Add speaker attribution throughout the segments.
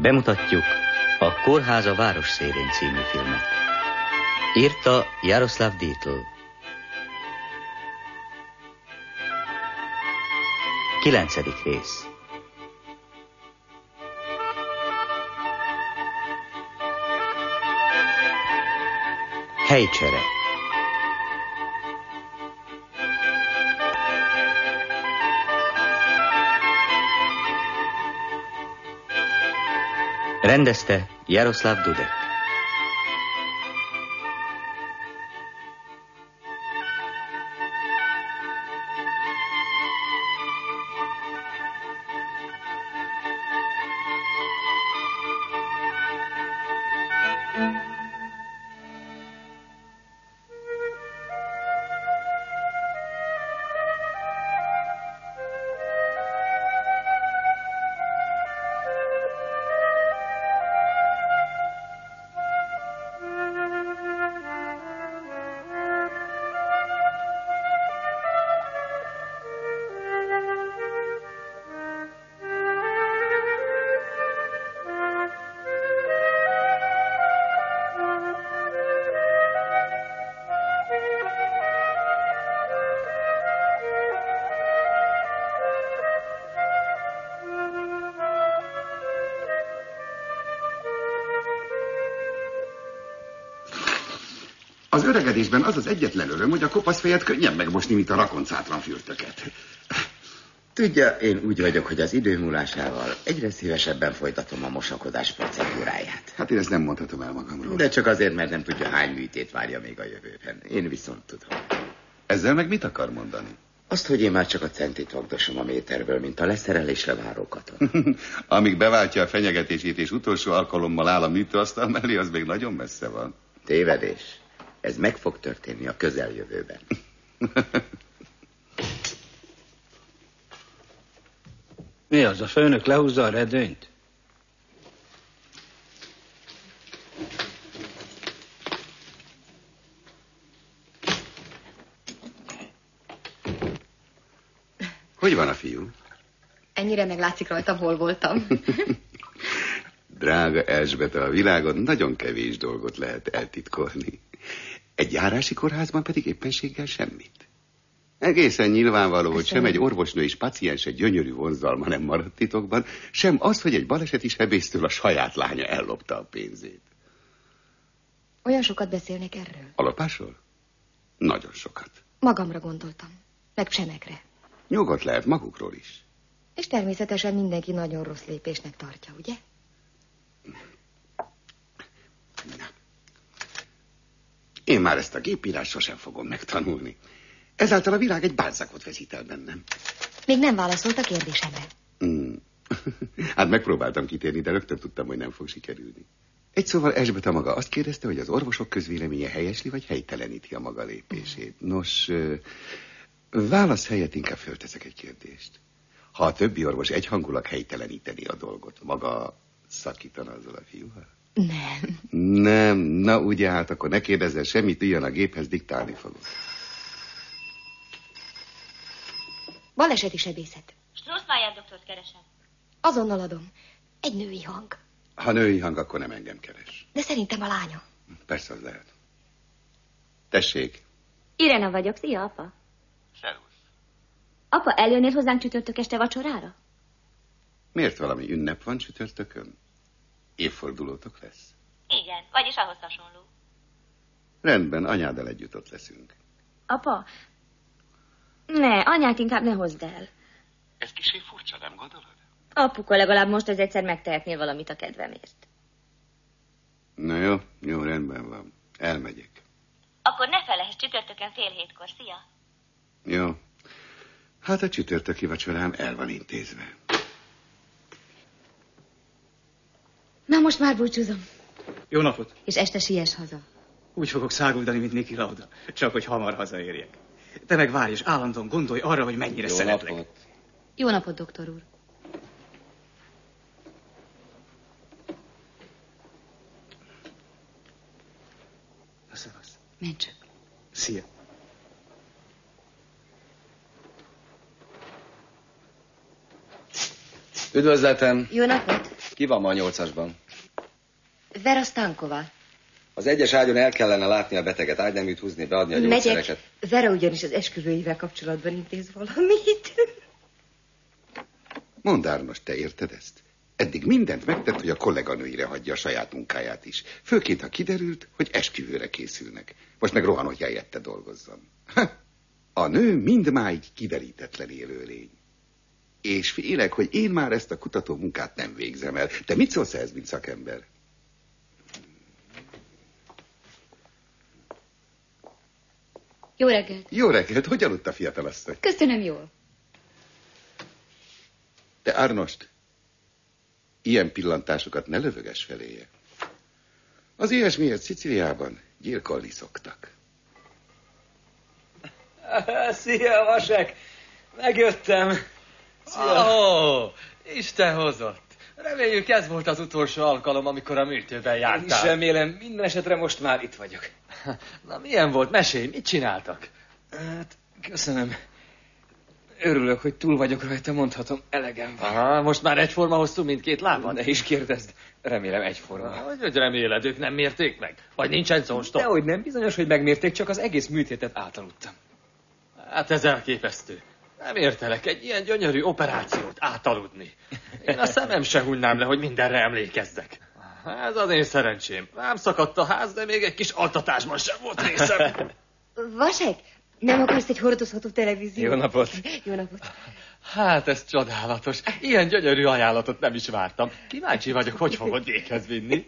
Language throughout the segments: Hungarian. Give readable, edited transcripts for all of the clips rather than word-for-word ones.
Speaker 1: Bemutatjuk a Kórház a város szélén című filmet. Írta Jaroszláv Dietl. 9. rész. Helycsere. Rendezte Jaroszláv Dudek.
Speaker 2: Az öregedésben az az egyetlen öröm, hogy a kopasz fejet könnyen megmosni, mint a rakoncátlan fürtöket.
Speaker 3: Tudja, én úgy vagyok, hogy az idő múlásával egyre szívesebben folytatom a mosakodás procedúráját.
Speaker 2: Hát én ezt nem mondhatom el magamról.
Speaker 3: De csak azért, mert nem tudja, hány műtét várja még a jövőben. Én viszont tudom.
Speaker 2: Ezzel meg mit akar mondani?
Speaker 3: Azt, hogy én már csak a centit vagdosom a méterből, mint a leszerelésre váró katona.
Speaker 2: Amíg beváltja a fenyegetését és utolsó alkalommal áll a műtőasztal mellé, az még nagyon messze van.
Speaker 3: Tévedés. Ez meg fog történni a közeljövőben.
Speaker 4: Mi az, a főnök lehúzza a redőnyt?
Speaker 2: Hogy van a fiú?
Speaker 5: Ennyire meglátszik rajtam, hol voltam.
Speaker 2: Drága Erzsébeta, a világon nagyon kevés dolgot lehet eltitkolni. Egy járási kórházban pedig éppenséggel semmit. Egészen nyilvánvaló, hogy sem egy orvosnő és paciense gyönyörű vonzalma nem maradt titokban, sem az, hogy egy baleseti sebésztől a saját lánya ellopta a pénzét.
Speaker 5: Olyan sokat beszélnek erről?
Speaker 2: A lopásról? Nagyon sokat.
Speaker 5: Magamra gondoltam, meg Csemekre.
Speaker 2: Nyugodt lehet magukról is.
Speaker 5: És természetesen mindenki nagyon rossz lépésnek tartja, ugye?
Speaker 2: Na. Én már ezt a gépírást sosem fogom megtanulni. Ezáltal a világ egy bálzákot veszít el bennem.
Speaker 5: Még nem válaszolt a kérdésemre.
Speaker 2: Hát megpróbáltam kitérni, de rögtön tudtam, hogy nem fog sikerülni. Egy szóval Erzsébeta maga azt kérdezte, hogy az orvosok közvéleménye helyesli, vagy helyteleníti a maga lépését. Nos, válasz helyett inkább fölteszek egy kérdést. Ha a többi orvos egyhangulag helyteleníteni a dolgot, maga szakítana azzal a fiúval?
Speaker 5: Nem.
Speaker 2: Nem, na ugye hát akkor ne kérdezzen semmit, üljön a géphez, diktálni fogok.
Speaker 5: Baleseti sebészet.
Speaker 6: Strauss-Mayer doktort keresem.
Speaker 5: Azonnal adom. Egy női hang.
Speaker 2: Ha női hang, akkor nem engem keres.
Speaker 5: De szerintem a lánya.
Speaker 2: Persze, az lehet. Tessék.
Speaker 6: Irena vagyok, szia, apa.
Speaker 2: Szervusz.
Speaker 6: Apa, eljönnél hozzánk csütörtök este vacsorára?
Speaker 2: Miért valami ünnep van csütörtökön? Évfordulótok lesz?
Speaker 6: Igen, vagyis ahhoz hasonló.
Speaker 2: Rendben, anyáddal együtt ott leszünk.
Speaker 6: Apa, ne, anyát inkább ne hozd el.
Speaker 2: Ez kicsi furcsa, nem gondolod?
Speaker 6: Apuka, legalább most ez egyszer megtehetnél valamit a kedvemért.
Speaker 2: Na jó, jó, rendben van. Elmegyek.
Speaker 6: Akkor ne felejtsd, csütörtökön 6:30, szia.
Speaker 2: Jó. Hát a csütörtöki vacsorám el van intézve.
Speaker 5: Na, most már búcsúzom.
Speaker 4: Jó napot!
Speaker 5: És este siess haza.
Speaker 4: Úgy fogok száguldani, mint Niki Lauda. Csak hogy hamar hazaérjek. Te meg várj, és állandóan gondolj arra, hogy mennyire szeretlek.
Speaker 2: Napot.
Speaker 5: Jó napot, doktor úr.
Speaker 4: Na, szevasz.
Speaker 5: Menj csak.
Speaker 4: Szia.
Speaker 7: Üdvözletem!
Speaker 5: Jó napot.
Speaker 7: Ki van ma a 8-asban?
Speaker 5: Vera Stankova.
Speaker 7: Az 1-es ágyon el kellene látni a beteget, ágyneműt húzni, beadni a gyógyszereket.
Speaker 5: Megyek. Vera ugyanis az esküvőivel kapcsolatban intéz valamit.
Speaker 2: Mondd, Árnos, te érted ezt? Eddig mindent megtett, hogy a kolléganőire hagyja a saját munkáját is. Főként, ha kiderült, hogy esküvőre készülnek. Most meg rohan, hogy helyette dolgozzon. A nő mindmáig kiderítetlen élőlény. És félek, hogy én már ezt a kutató munkát nem végzem el. Te mit szólsz ehhez, mint szakember?
Speaker 6: Jó reggelt.
Speaker 2: Jó reggelt, hogy aludt a fiatalasszony?
Speaker 6: Köszönöm jól.
Speaker 2: Te, Árnost, ilyen pillantásokat ne lövöges feléje. Az ilyesmiért Szicíliában gyilkolni szoktak.
Speaker 8: Szia, Vasek! Megjöttem.
Speaker 9: Szia. Isten hozott. Reméljük ez volt az utolsó alkalom, amikor a műtőben jártál.
Speaker 8: Én is remélem, minden esetre most már itt vagyok.
Speaker 9: Na, milyen volt? Mesélj, mit csináltak?
Speaker 8: Hát, köszönöm. Örülök, hogy túl vagyok rajta, mondhatom, elegem van.
Speaker 9: Aha, most már egyforma hosszú mindkét lábad?
Speaker 8: Ne is kérdezd, remélem egyforma.
Speaker 9: Hogy reméled, ők nem mérték meg? Vagy nincsen szóstop?
Speaker 8: Dehogy nem, bizonyos, hogy megmérték, csak az egész műtétet átaludtam.
Speaker 9: Hát ez elképesztő. Nem értelek egy ilyen gyönyörű operációt átaludni. Én a szemem se hunynám le, hogy mindenre emlékezzek. Ez az én szerencsém. Rám szakadt a ház, de még egy kis altatásban sem volt részem.
Speaker 5: Vasek, nem akarsz egy hordozható televíziót?
Speaker 8: Jó napot.
Speaker 5: Jó napot.
Speaker 9: Hát ez csodálatos. Ilyen gyönyörű ajánlatot nem is vártam. Kíváncsi vagyok, hogy fogod véghez vinni.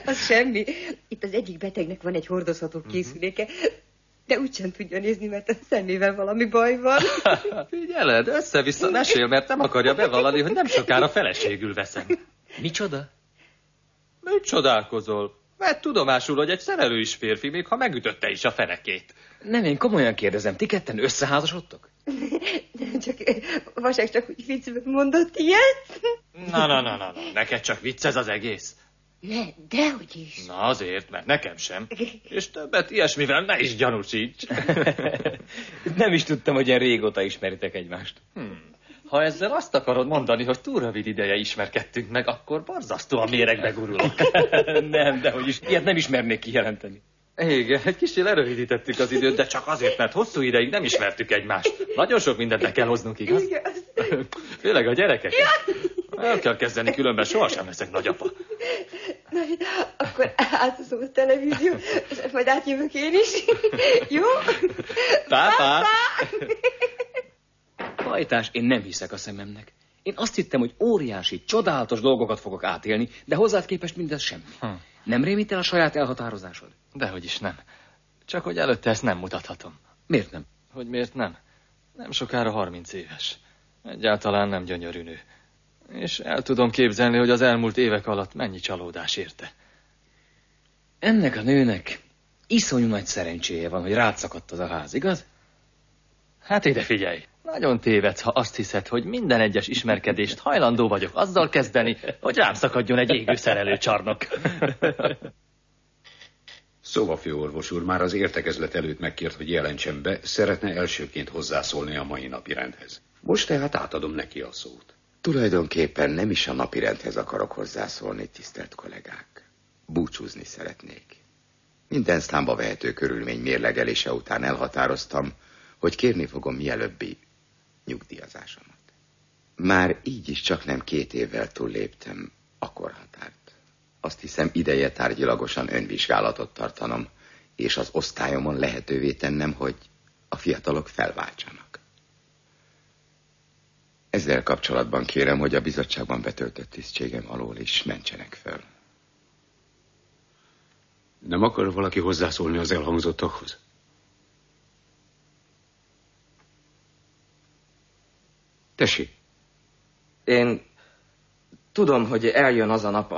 Speaker 5: Az semmi. Itt az egyik betegnek van egy hordozható készüléke, de úgysem tudja nézni, mert a szemével valami baj van.
Speaker 9: Figyeled, össze-vissza mesél, mert nem akarja bevallani, hogy nem sokára feleségül veszem.
Speaker 8: Micsoda?
Speaker 9: Mit csodálkozol? Vedd tudomásul, hogy egy szerelő is férfi, még ha megütötte is a fenekét.
Speaker 8: Nem, én komolyan kérdezem, ti ketten összeházasodtok?
Speaker 5: Nem, csak Vasek csak úgy viccben mondott ilyet.
Speaker 9: Na, neked csak vicc ez az egész.
Speaker 5: Ne, dehogy is.
Speaker 9: Na azért, mert nekem sem. És többet ilyesmivel ne is gyanúsíts.
Speaker 8: Nem is tudtam, hogy ilyen régóta ismeritek egymást.
Speaker 9: Ha ezzel azt akarod mondani, hogy túl rövid ideje ismerkedtünk meg, akkor borzasztóan méregbe gurulok.
Speaker 8: Nem, dehogy is, ilyet nem ismernék kijelenteni.
Speaker 9: Igen, egy kicsit lerövidítettük az időt, de csak azért, mert hosszú ideig nem ismertük egymást. Nagyon sok mindent be kell hoznunk, igaz?
Speaker 5: Igaz.
Speaker 9: Főleg a gyerekek. El kell kezdeni, különben sohasem leszek nagyapa.
Speaker 5: Na, akkor átszom a televízió, és majd átjövök én is. Jó?
Speaker 9: Pápá!
Speaker 8: Pajtás, én nem hiszek a szememnek. Én azt hittem, hogy óriási, csodálatos dolgokat fogok átélni, de hozzád képest mindez semmi. Nem rémít el a saját elhatározásod?
Speaker 9: Dehogy is nem. Csak hogy előtte ezt nem mutathatom.
Speaker 8: Miért nem?
Speaker 9: Hogy miért nem? Nem sokára 30 éves. Egyáltalán nem gyönyörű nő. És el tudom képzelni, hogy az elmúlt évek alatt mennyi csalódás érte.
Speaker 8: Ennek a nőnek iszonyú nagy szerencséje van, hogy rád szakadt az a ház, igaz?
Speaker 9: Hát ide figyelj! Nagyon tévedsz, ha azt hiszed, hogy minden egyes ismerkedést hajlandó vagyok azzal kezdeni, hogy rám szakadjon egy égő szerelőcsarnok.
Speaker 10: Szóval, főorvos úr, már az értekezlet előtt megkért, hogy jelentsen be, szeretne elsőként hozzászólni a mai napirendhez. Most tehát átadom neki a szót.
Speaker 3: Tulajdonképpen nem is a napirendhez akarok hozzászólni, tisztelt kollégák. Búcsúzni szeretnék. Minden számba vehető körülmény mérlegelése után elhatároztam, hogy kérni fogom mielőbbi nyugdíjazásomat. Már így is csak nem 2 évvel túlléptem a korhatárt. Azt hiszem, ideje tárgyilagosan önvizsgálatot tartanom, és az osztályomon lehetővé tennem, hogy a fiatalok felváltsanak. Ezzel kapcsolatban kérem, hogy a bizottságban betöltött tisztségem alól is mentsenek fel.
Speaker 10: Nem akar valaki hozzászólni az elhangzottakhoz? Tessék.
Speaker 11: Én tudom, hogy eljön az a nap,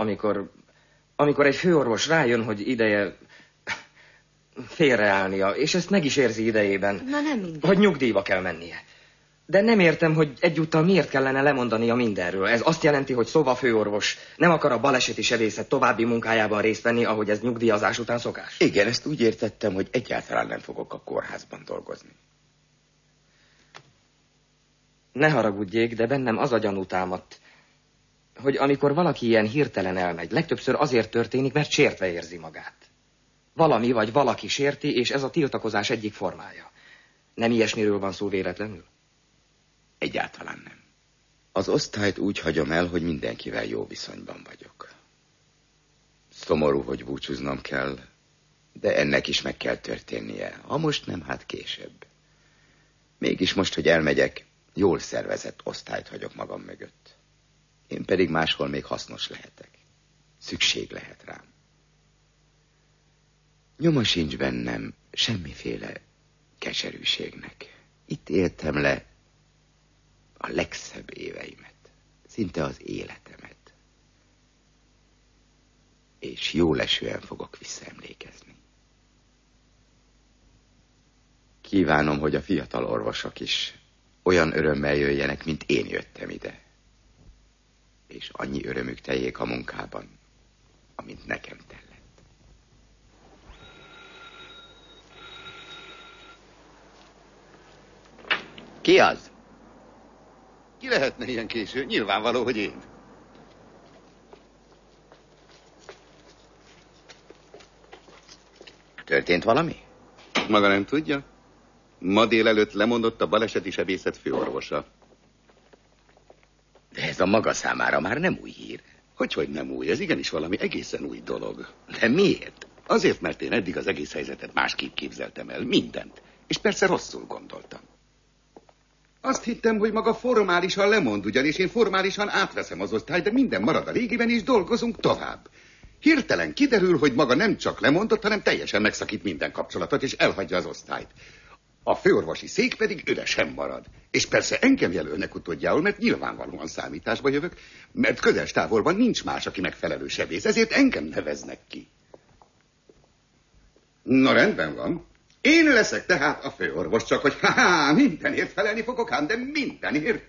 Speaker 11: amikor egy főorvos rájön, hogy ideje félreállnia, és ezt meg is érzi idejében.
Speaker 5: Na nem minden.
Speaker 11: Hogy nyugdíjba kell mennie. De nem értem, hogy egyúttal miért kellene lemondania mindenről. Ez azt jelenti, hogy szobafőorvos nem akar a baleseti sebészet további munkájában részt venni, ahogy ez nyugdíjazás után szokás.
Speaker 3: Igen, ezt úgy értettem, hogy egyáltalán nem fogok a kórházban dolgozni.
Speaker 11: Ne haragudjék, de bennem az a gyanú támadt, hogy amikor valaki ilyen hirtelen elmegy, legtöbbször azért történik, mert sértve érzi magát. Valami vagy valaki sérti, és ez a tiltakozás egyik formája. Nem ilyesmiről van szó véletlenül?
Speaker 3: Egyáltalán nem. Az osztályt úgy hagyom el, hogy mindenkivel jó viszonyban vagyok. Szomorú, hogy búcsúznom kell, de ennek is meg kell történnie. Ha most nem, hát később. Mégis most, hogy elmegyek, jól szervezett osztályt hagyok magam mögött. Én pedig máshol még hasznos lehetek. Szükség lehet rám. Nyoma sincs bennem semmiféle keserűségnek. Itt éltem le a legszebb éveimet, szinte az életemet. És jólesően fogok visszaemlékezni. Kívánom, hogy a fiatal orvosok is olyan örömmel jöjjenek, mint én jöttem ide. És annyi örömük teljék a munkában, amint nekem tellett.
Speaker 2: Ki az? Ki lehetne ilyen késő? Nyilvánvaló, hogy én.
Speaker 3: Történt valami?
Speaker 2: Maga nem tudja? Ma délelőtt lemondott a baleseti sebészet főorvosa.
Speaker 3: De ez a maga számára már nem új hír.
Speaker 2: Hogy nem új? Ez igenis valami egészen új dolog.
Speaker 3: De miért?
Speaker 2: Azért, mert én eddig az egész helyzetet másképp képzeltem el. Mindent. És persze rosszul gondoltam. Azt hittem, hogy maga formálisan lemond, ugyanis én formálisan átveszem az osztályt, de minden marad a régiben, és dolgozunk tovább. Hirtelen kiderül, hogy maga nem csak lemondott, hanem teljesen megszakít minden kapcsolatot, és elhagyja az osztályt. A főorvosi szék pedig üresen marad. És persze engem jelölnek utódjául, mert nyilvánvalóan számításba jövök, mert közel távolban nincs más, aki megfelelő sebész, ezért engem neveznek ki. Na, rendben van. Én leszek tehát a főorvos, csak hogy mindenért felelni fogok ám, de mindenért.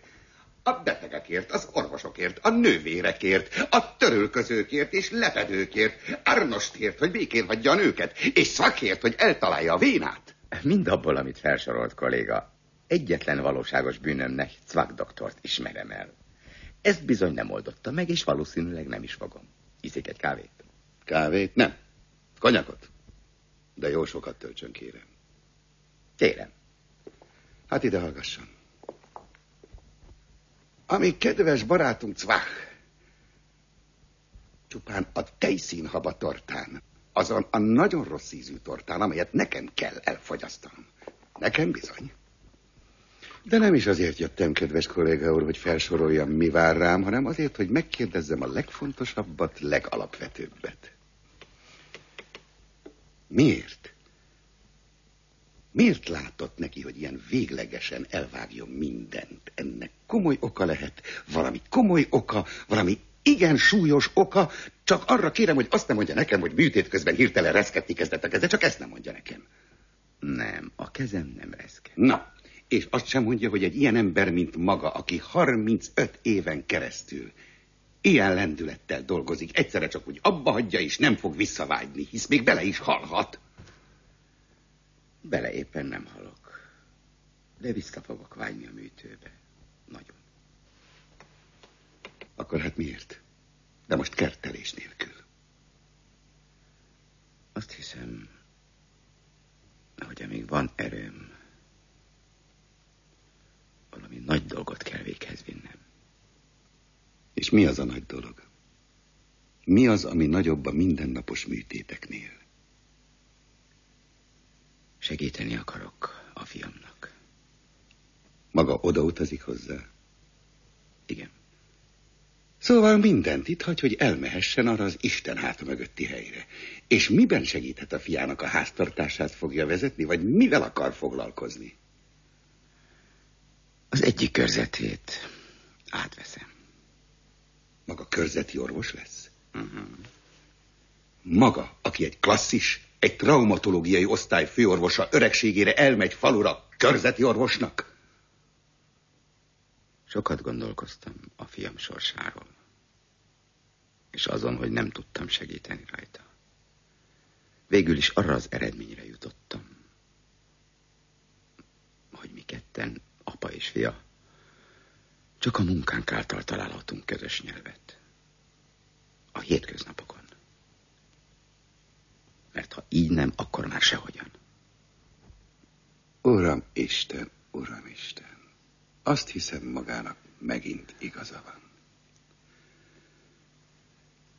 Speaker 2: A betegekért, az orvosokért, a nővérekért, a törölközőkért és lepedőkért, Arnostért, hogy békén hagyja a nőket, és szakért, hogy eltalálja a vénát.
Speaker 3: Mind abból, amit felsorolt, kolléga, egyetlen valóságos bűnömnek Cvak doktort ismerem el. Ezt bizony nem oldotta meg, és valószínűleg nem is fogom. Iszik egy kávét?
Speaker 2: Kávét? Nem. Konyakot. De jó sokat töltsön, kérem.
Speaker 3: Kérem.
Speaker 2: Hát ide hallgasson. Ami kedves barátunk Cvak csupán a tejszínhaba tortán, azon a nagyon rossz ízű tortán, amelyet nekem kell elfogyasztanom. Nekem bizony. De nem is azért jöttem, kedves kolléga úr, hogy felsoroljam, mi vár rám, hanem azért, hogy megkérdezzem a legfontosabbat, legalapvetőbbet. Miért? Miért látott neki, hogy ilyen véglegesen elvágjon mindent? Ennek komoly oka lehet, valami komoly oka, valami igen súlyos oka, csak arra kérem, hogy azt nem mondja nekem, hogy műtét közben hirtelen reszketni kezdett a keze, csak ezt nem mondja nekem.
Speaker 3: Nem, a kezem nem reszket.
Speaker 2: Na, és azt sem mondja, hogy egy ilyen ember, mint maga, aki 35 éven keresztül ilyen lendülettel dolgozik, egyszerre csak úgy abba hagyja, és nem fog visszavágyni, hisz még bele is halhat.
Speaker 3: Bele éppen nem halok, de vissza fogok vágyni a műtőbe. Nagyon.
Speaker 2: Akkor hát miért? De most kertelés nélkül.
Speaker 3: Azt hiszem, hogy amíg van erőm, valami nagy dolgot kell véghez vinnem.
Speaker 2: És mi az a nagy dolog? Mi az, ami nagyobb a mindennapos műtéteknél?
Speaker 3: Segíteni akarok a fiamnak.
Speaker 2: Maga odautazik hozzá?
Speaker 3: Igen.
Speaker 2: Szóval mindent itt hagy, hogy elmehessen arra az Isten háta mögötti helyre. És miben segíthet a fiának, a háztartását fogja vezetni, vagy mivel akar foglalkozni?
Speaker 3: Az egyik körzetét átveszem.
Speaker 2: Maga körzeti orvos lesz? Maga, aki egy klasszis, egy traumatológiai osztály főorvosa öregségére elmegy falura körzeti orvosnak?
Speaker 3: Sokat gondolkoztam a fiam sorsáról, és azon, hogy nem tudtam segíteni rajta. Végül is arra az eredményre jutottam, hogy mi ketten, apa és fia,
Speaker 2: Csak a munkánk által találhatunk közös nyelvet. A hétköznapokon. Mert ha így nem, akkor már sehogyan. Uram Isten, Uram Isten, azt hiszem magának megint igaza van.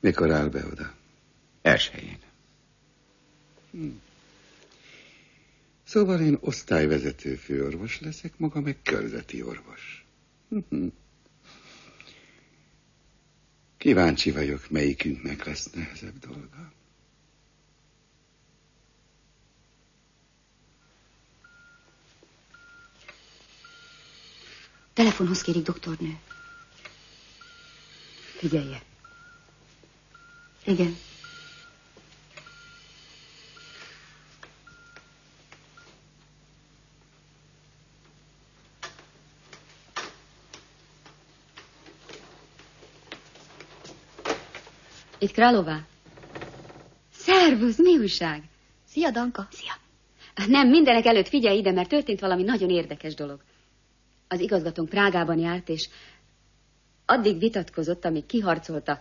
Speaker 2: Mikor áll be oda?
Speaker 3: 1-én.
Speaker 2: Szóval én osztályvezető főorvos leszek, maga meg körzeti orvos. Kíváncsi vagyok, melyikünknek lesz nehezebb dolga.
Speaker 12: Telefonhoz kérik, doktornő. Figyelje. Igen. Itt Králóvá. Szervusz, mi újság?
Speaker 6: Szia, Danka.
Speaker 12: Szia. Nem, mindenek előtt figyelj ide, mert történt valami nagyon érdekes dolog. Az igazgatónk Prágában járt, és addig vitatkozott, amíg kiharcolta,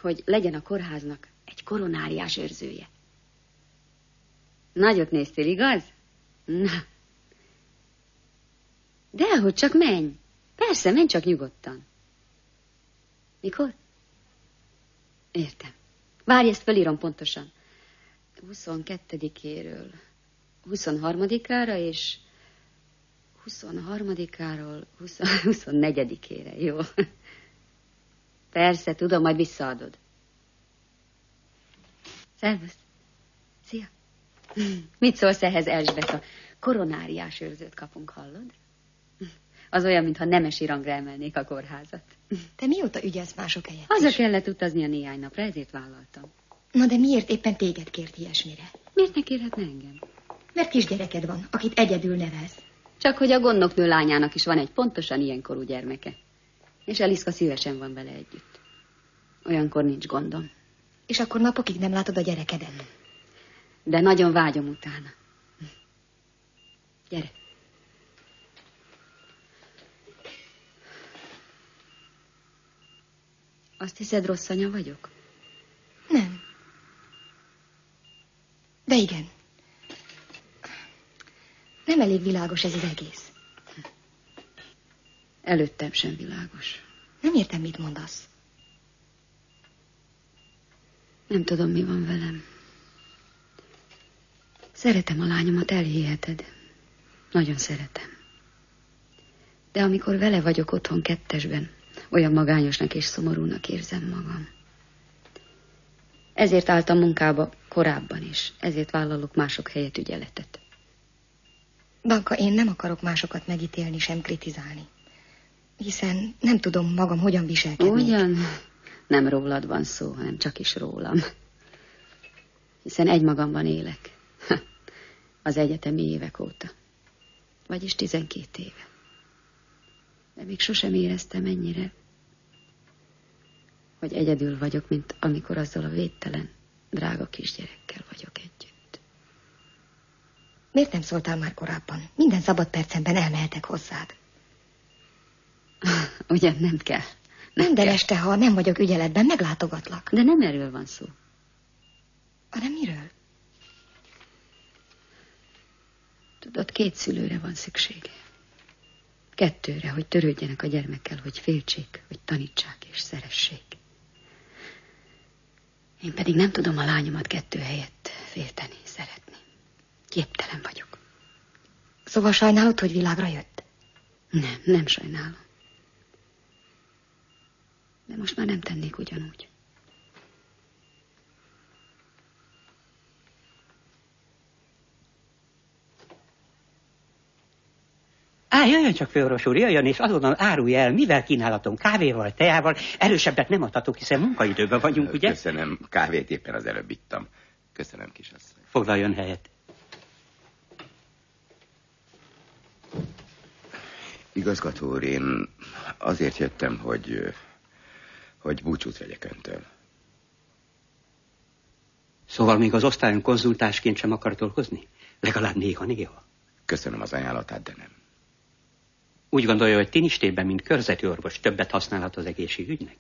Speaker 12: hogy legyen a kórháznak egy koronáriás őrzője. Nagyot néztél, igaz? Na. Dehogy csak menj. Persze, menj csak nyugodtan. Mikor? Értem. Várj, ezt felírom pontosan. 22-éről 23-ára és 23-áról 24-ére, jó? Persze, tudom, majd visszaadod. Szervusz. Szia. Mit szólsz ehhez, Erzsébet? Koronáriás őrzőt kapunk, hallod? Az olyan, mintha nemesi rangra emelnék a kórházat.
Speaker 6: Te mióta ügyelsz mások helyett
Speaker 12: Haza
Speaker 6: is?
Speaker 12: kellett utazni a néhány napra, ezért vállaltam.
Speaker 6: Na de miért éppen téged kért ilyesmire?
Speaker 12: Miért ne kérhetne engem?
Speaker 6: Mert kisgyereked van, akit egyedül nevelsz.
Speaker 12: Csak hogy a gondnoknő lányának is van egy pontosan ilyenkorú gyermeke. És Eliszka szívesen van vele együtt. Olyankor nincs gondom.
Speaker 6: És akkor napokig nem látod a gyerekedet?
Speaker 12: De nagyon vágyom utána. Gyere. Azt hiszed, rossz anya vagyok?
Speaker 6: Nem. De igen. Nem elég világos ez az egész.
Speaker 12: Előttem sem világos.
Speaker 6: Nem értem, mit mondasz.
Speaker 12: Nem tudom, mi van velem. Szeretem a lányomat, elhiheted. Nagyon szeretem. De amikor vele vagyok otthon kettesben, olyan magányosnak és szomorúnak érzem magam. Ezért álltam munkába korábban is. Ezért vállalok mások helyett ügyeletet.
Speaker 6: Danka, én nem akarok másokat megítélni, sem kritizálni. Hiszen nem tudom magam, hogyan viselkednék.
Speaker 12: Ugyan? Nem rólad van szó, hanem csak is rólam. Hiszen egymagamban élek. Az egyetemi évek óta. Vagyis 12 éve. De még sosem éreztem ennyire, hogy egyedül vagyok, mint amikor azzal a védtelen, drága kisgyerekkel vagyok együtt.
Speaker 6: Miért nem szóltál már korábban? Minden szabad percemben elmehetek hozzád.
Speaker 12: Ugyan nem kell.
Speaker 6: Minden este, ha nem vagyok ügyeletben, meglátogatlak.
Speaker 12: De nem erről van szó.
Speaker 6: Hanem miről?
Speaker 12: Tudod, 2 szülőre van szüksége. 2-re, hogy törődjenek a gyermekkel, hogy féltsék, hogy tanítsák és szeressék. Én pedig nem tudom a lányomat 2 helyett félteni, szeretni. Képtelen vagyok.
Speaker 6: Szóval sajnálod, hogy világra jött?
Speaker 12: Nem sajnálom. De most már nem tennék ugyanúgy.
Speaker 13: Jöjjön csak, főorvos úr, jöjjön, és azonnal árulj el, mivel kínálhatom, kávéval, teával, erősebbet nem adhatok, hiszen munkaidőben vagyunk, ugye?
Speaker 3: Köszönöm, kávét éppen az előbb ittam. Köszönöm, kisasszony.
Speaker 13: Foglaljon helyet.
Speaker 3: Igazgató úr, én azért jöttem, hogy búcsút vegyek öntől.
Speaker 13: Szóval még az osztályon konzultásként sem akar dolgozni? Legalább néha-néha.
Speaker 3: Köszönöm az ajánlatát, de nem.
Speaker 13: Úgy gondolja, hogy Tinistében, mint körzeti orvos többet használhat az egészségügynek?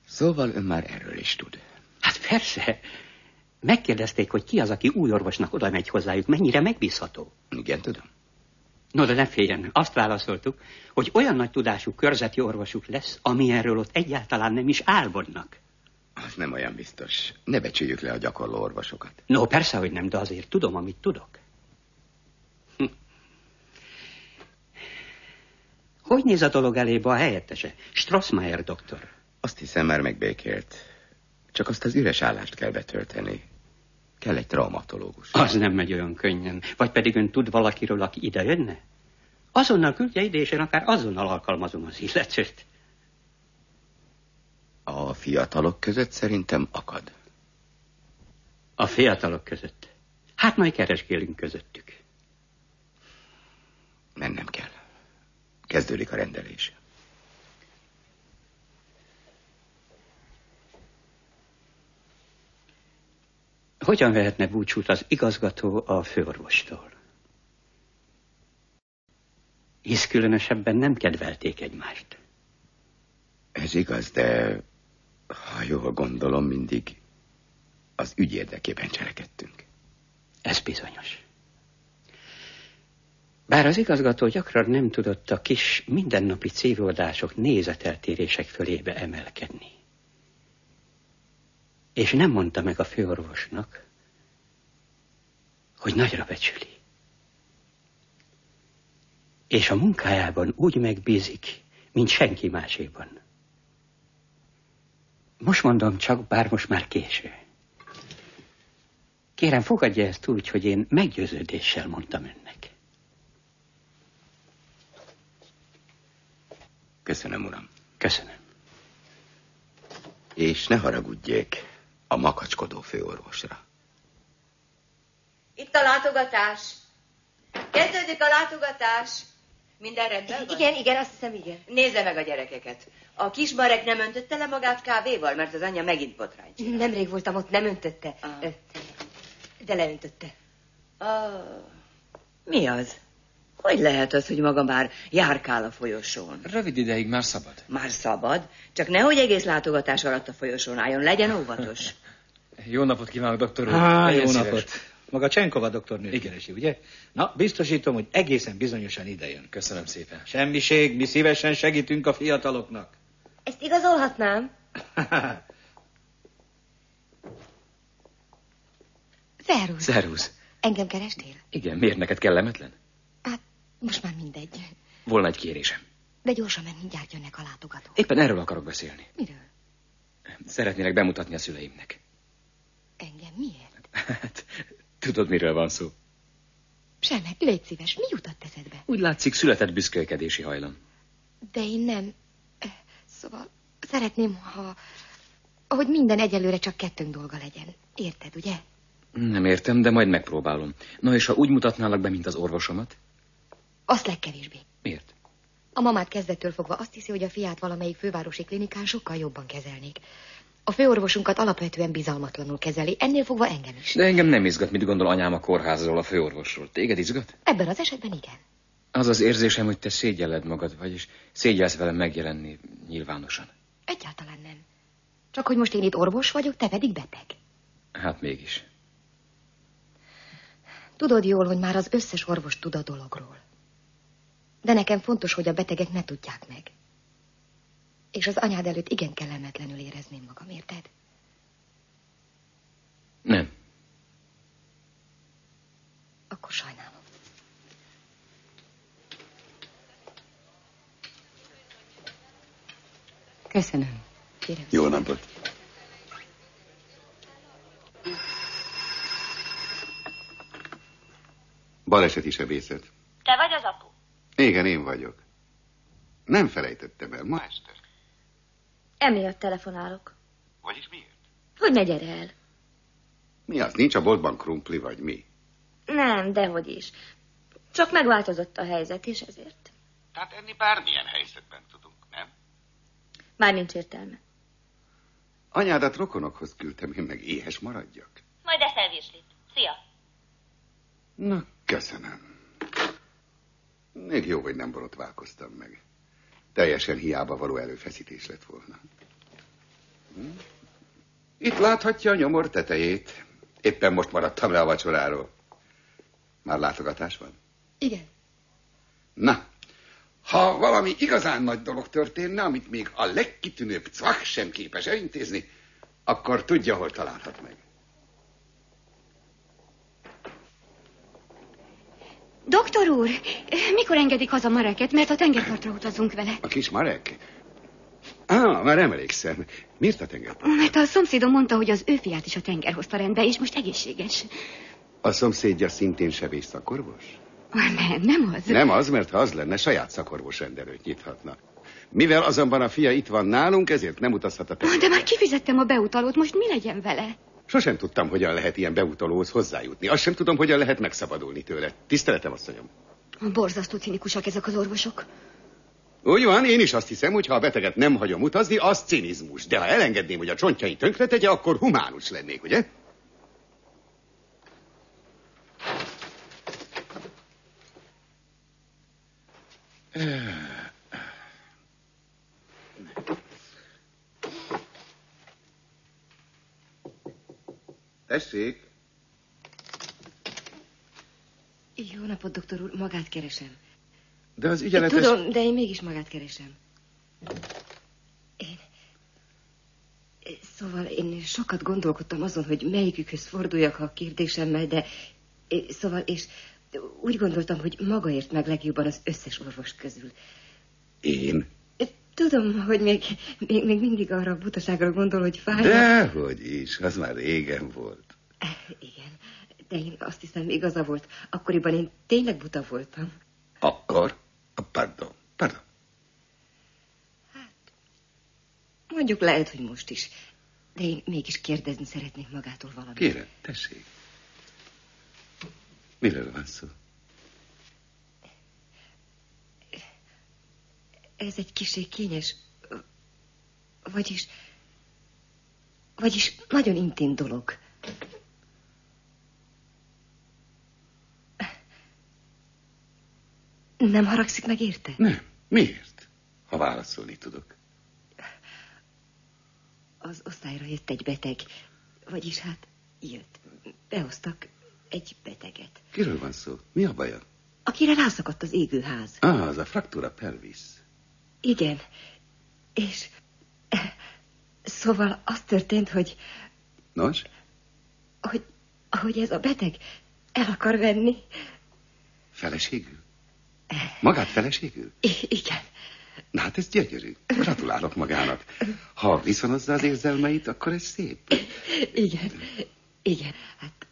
Speaker 3: Szóval ön már erről is tud.
Speaker 13: Hát persze. Megkérdezték, hogy ki az, aki új orvosnak oda megy hozzájuk, mennyire megbízható.
Speaker 3: Igen, tudom.
Speaker 13: No, de ne féljen, azt válaszoltuk, hogy olyan nagy tudású körzeti orvosuk lesz, amilyenről ott egyáltalán nem is álmodnak.
Speaker 3: Az nem olyan biztos. Ne becsüljük le a gyakorló orvosokat.
Speaker 13: No, persze, hogy nem, de azért tudom, amit tudok. Hogy néz a dolog elébe a helyettese? Strassmayer doktor.
Speaker 3: Azt hiszem, már megbékélt. Csak azt az üres állást kell betölteni. Kell egy traumatológus.
Speaker 13: Az nem megy olyan könnyen. Vagy pedig ön tud valakiről, aki ide jönne? Azonnal küldje ide, és én akár azonnal alkalmazom az illetőt.
Speaker 3: A fiatalok között szerintem akad.
Speaker 13: A fiatalok között? Hát majd keresgélünk közöttük.
Speaker 3: Mennem kell. Kezdődik a rendelés.
Speaker 13: Hogyan vehetne búcsút az igazgató a főorvostól? Hisz különösebben nem kedvelték egymást.
Speaker 3: Ez igaz, de ha jól gondolom, mindig az ügy érdekében cselekedtünk.
Speaker 13: Ez bizonyos. Bár az igazgató gyakran nem tudott a kis mindennapi cívódások, nézeteltérések fölébe emelkedni. És nem mondta meg a főorvosnak, hogy nagyra becsüli. És a munkájában úgy megbízik, mint senki máséban. Most mondom csak, bár most már késő. Kérem, fogadja ezt úgy, hogy én meggyőződéssel mondtam önnek.
Speaker 3: Köszönöm, uram.
Speaker 13: Köszönöm.
Speaker 3: És ne haragudjék a makacskodó főorvosra.
Speaker 14: Itt a látogatás. Kezdődik a látogatás. Minden rendben van?
Speaker 5: Igen, azt hiszem, igen.
Speaker 14: Nézze meg a gyerekeket. A kis Marek nem öntötte le magát kávéval, mert az anyja megint botrányt csinál.
Speaker 5: Nemrég voltam ott, nem öntötte. De leöntötte.
Speaker 14: Mi az? Hogy lehet az, hogy maga már járkál a folyosón?
Speaker 8: Rövid ideig már szabad.
Speaker 14: Már szabad? Csak nehogy egész látogatás alatt a folyosón álljon, legyen óvatos.
Speaker 8: Jó napot kívánok, doktor úr.
Speaker 15: Jó napot. Maga Csenkova doktornőt keresi, ugye? Na, biztosítom, hogy egészen bizonyosan idejön.
Speaker 8: Köszönöm szépen.
Speaker 15: Semmiség, mi szívesen segítünk a fiataloknak.
Speaker 5: Ezt igazolhatnám? Szervusz.
Speaker 8: Szervusz.
Speaker 5: Engem kerestél?
Speaker 8: Igen, miért neked kellemetlen?
Speaker 5: Hát, most már mindegy.
Speaker 8: Volna egy kérésem.
Speaker 5: De gyorsan, mert mindjárt jönnek a látogatók.
Speaker 8: Éppen erről akarok beszélni.
Speaker 5: Miről?
Speaker 8: Szeretnélek bemutatni a szüleimnek.
Speaker 5: Engem miért?
Speaker 8: Hát, tudod, miről van szó?
Speaker 5: Semmek, légy szíves, mi jutott eszedbe?
Speaker 8: Úgy látszik, született büszkélkedési hajlam.
Speaker 5: De én nem. Szóval szeretném, hogy minden egyelőre csak kettőnk dolga legyen. Érted, ugye?
Speaker 8: Nem értem, de majd megpróbálom. Na és ha úgy mutatnálak be, mint az orvosomat?
Speaker 5: Azt legkevésbé.
Speaker 8: Miért?
Speaker 5: A mamát kezdettől fogva azt hiszi, hogy a fiát valamelyik fővárosi klinikán sokkal jobban kezelnék. A főorvosunkat alapvetően bizalmatlanul kezeli, ennél fogva engem is.
Speaker 8: De engem nem izgat, mit gondol anyám a kórházról, a főorvosról. Téged izgat?
Speaker 5: Ebben az esetben igen.
Speaker 8: Az az érzésem, hogy te szégyelled magad, vagyis szégyelsz velem megjelenni nyilvánosan.
Speaker 5: Egyáltalán nem. Csak hogy most én itt orvos vagyok, te pedig beteg.
Speaker 8: Hát mégis.
Speaker 5: Tudod jól, hogy már az összes orvos tud a dologról. De nekem fontos, hogy a betegek ne tudják meg. És az anyád előtt igen kellemetlenül érezném magam, érted?
Speaker 8: Nem.
Speaker 5: Akkor sajnálom. Köszönöm. Kérem.
Speaker 2: Jó napot. Baleseti sebészet.
Speaker 16: Te vagy az apu?
Speaker 2: Igen, én vagyok. Nem felejtettem el, ma este.
Speaker 16: Emiatt telefonálok.
Speaker 2: Vagyis miért?
Speaker 16: Hogy ne gyere el?
Speaker 2: Mi az, nincs a boltban krumpli, vagy mi?
Speaker 16: Nem, dehogy is. Csak megváltozott a helyzet, és ezért.
Speaker 2: Tehát enni bármilyen helyzetben tudunk, nem?
Speaker 16: Már nincs értelme.
Speaker 2: Anyádat rokonokhoz küldtem, én meg éhes maradjak.
Speaker 16: Majd eszel virslit. Szia!
Speaker 2: Na, köszönöm. Még jó, hogy nem borotválkoztam meg. Teljesen hiába való előfeszítés lett volna. Itt láthatja a nyomor tetejét. Éppen most maradtam le a vacsoráról. Már látogatás van?
Speaker 6: Igen.
Speaker 2: Na, ha valami igazán nagy dolog történne, amit még a legkitűnőbb cvak sem képes elintézni, akkor tudja, hol találhat meg.
Speaker 17: Doktor úr, mikor engedik haza Mareket, mert a tengerpartra utazunk vele?
Speaker 2: A kis Marek? Már emlékszem. Miért a tengerpartra?
Speaker 17: Mert a szomszédom mondta, hogy az ő fiát is a tenger hozta rendbe, és most egészséges.
Speaker 2: A szomszédja szintén sebész szakorvos?
Speaker 17: Nem az.
Speaker 2: Nem az, mert ha az lenne, saját szakorvos rendelőt nyithatna. Mivel azonban a fia itt van nálunk, ezért nem utazhat a tengerre.
Speaker 17: De már kifizettem a beutalót, most mi legyen vele?
Speaker 2: Sosem tudtam, hogyan lehet ilyen beutalóhoz hozzájutni. Azt sem tudom, hogyan lehet megszabadulni tőle. Tiszteletem, asszonyom.
Speaker 17: Borzasztó cinikusak ezek az orvosok.
Speaker 2: Úgy van, én is azt hiszem, hogy ha a beteget nem hagyom utazni, az cinizmus. De ha elengedném, hogy a csontjait tönkretegye, akkor humánus lennék, ugye? Tessék!
Speaker 6: Jó napot, doktor úr, magát keresem.
Speaker 2: De az ügyeletes...
Speaker 6: Tudom, de én mégis magát keresem. Szóval én sokat gondolkodtam azon, hogy melyikükhöz forduljak a kérdésemmel, de... Szóval, és úgy gondoltam, hogy maga ért meg legjobban az összes orvos közül.
Speaker 2: Én?
Speaker 6: Tudom, hogy még mindig arra a butaságra gondol, hogy fáj.
Speaker 2: Dehogy is, az már régen volt.
Speaker 6: Igen, de én azt hiszem, igaza volt. Akkoriban én tényleg buta voltam.
Speaker 2: Akkor? Pardon.
Speaker 6: Mondjuk lehet, hogy most is. De én mégis kérdezni szeretnék magától valamit.
Speaker 2: Kérem, tessék. Miről van szó?
Speaker 6: Ez egy kicsit kényes, vagyis nagyon intim dolog. Nem haragszik meg érte?
Speaker 2: Nem. Miért? Ha válaszolni tudok.
Speaker 6: Az osztályra jött egy beteg, vagyis hát jött. Behoztak egy beteget.
Speaker 2: Kiről van szó? Mi a baja?
Speaker 6: Akire rászakadt az égőház.
Speaker 2: Az a fraktura pelvis.
Speaker 6: Igen, és szóval az történt, hogy...
Speaker 2: Nos?
Speaker 6: Hogy ez a beteg el akar venni.
Speaker 2: Feleségül? Magát feleségül?
Speaker 6: Igen.
Speaker 2: Na hát ez gyönyörű. Gratulálok magának. Ha viszonozza az érzelmeit, akkor ez szép.
Speaker 6: Igen. Hát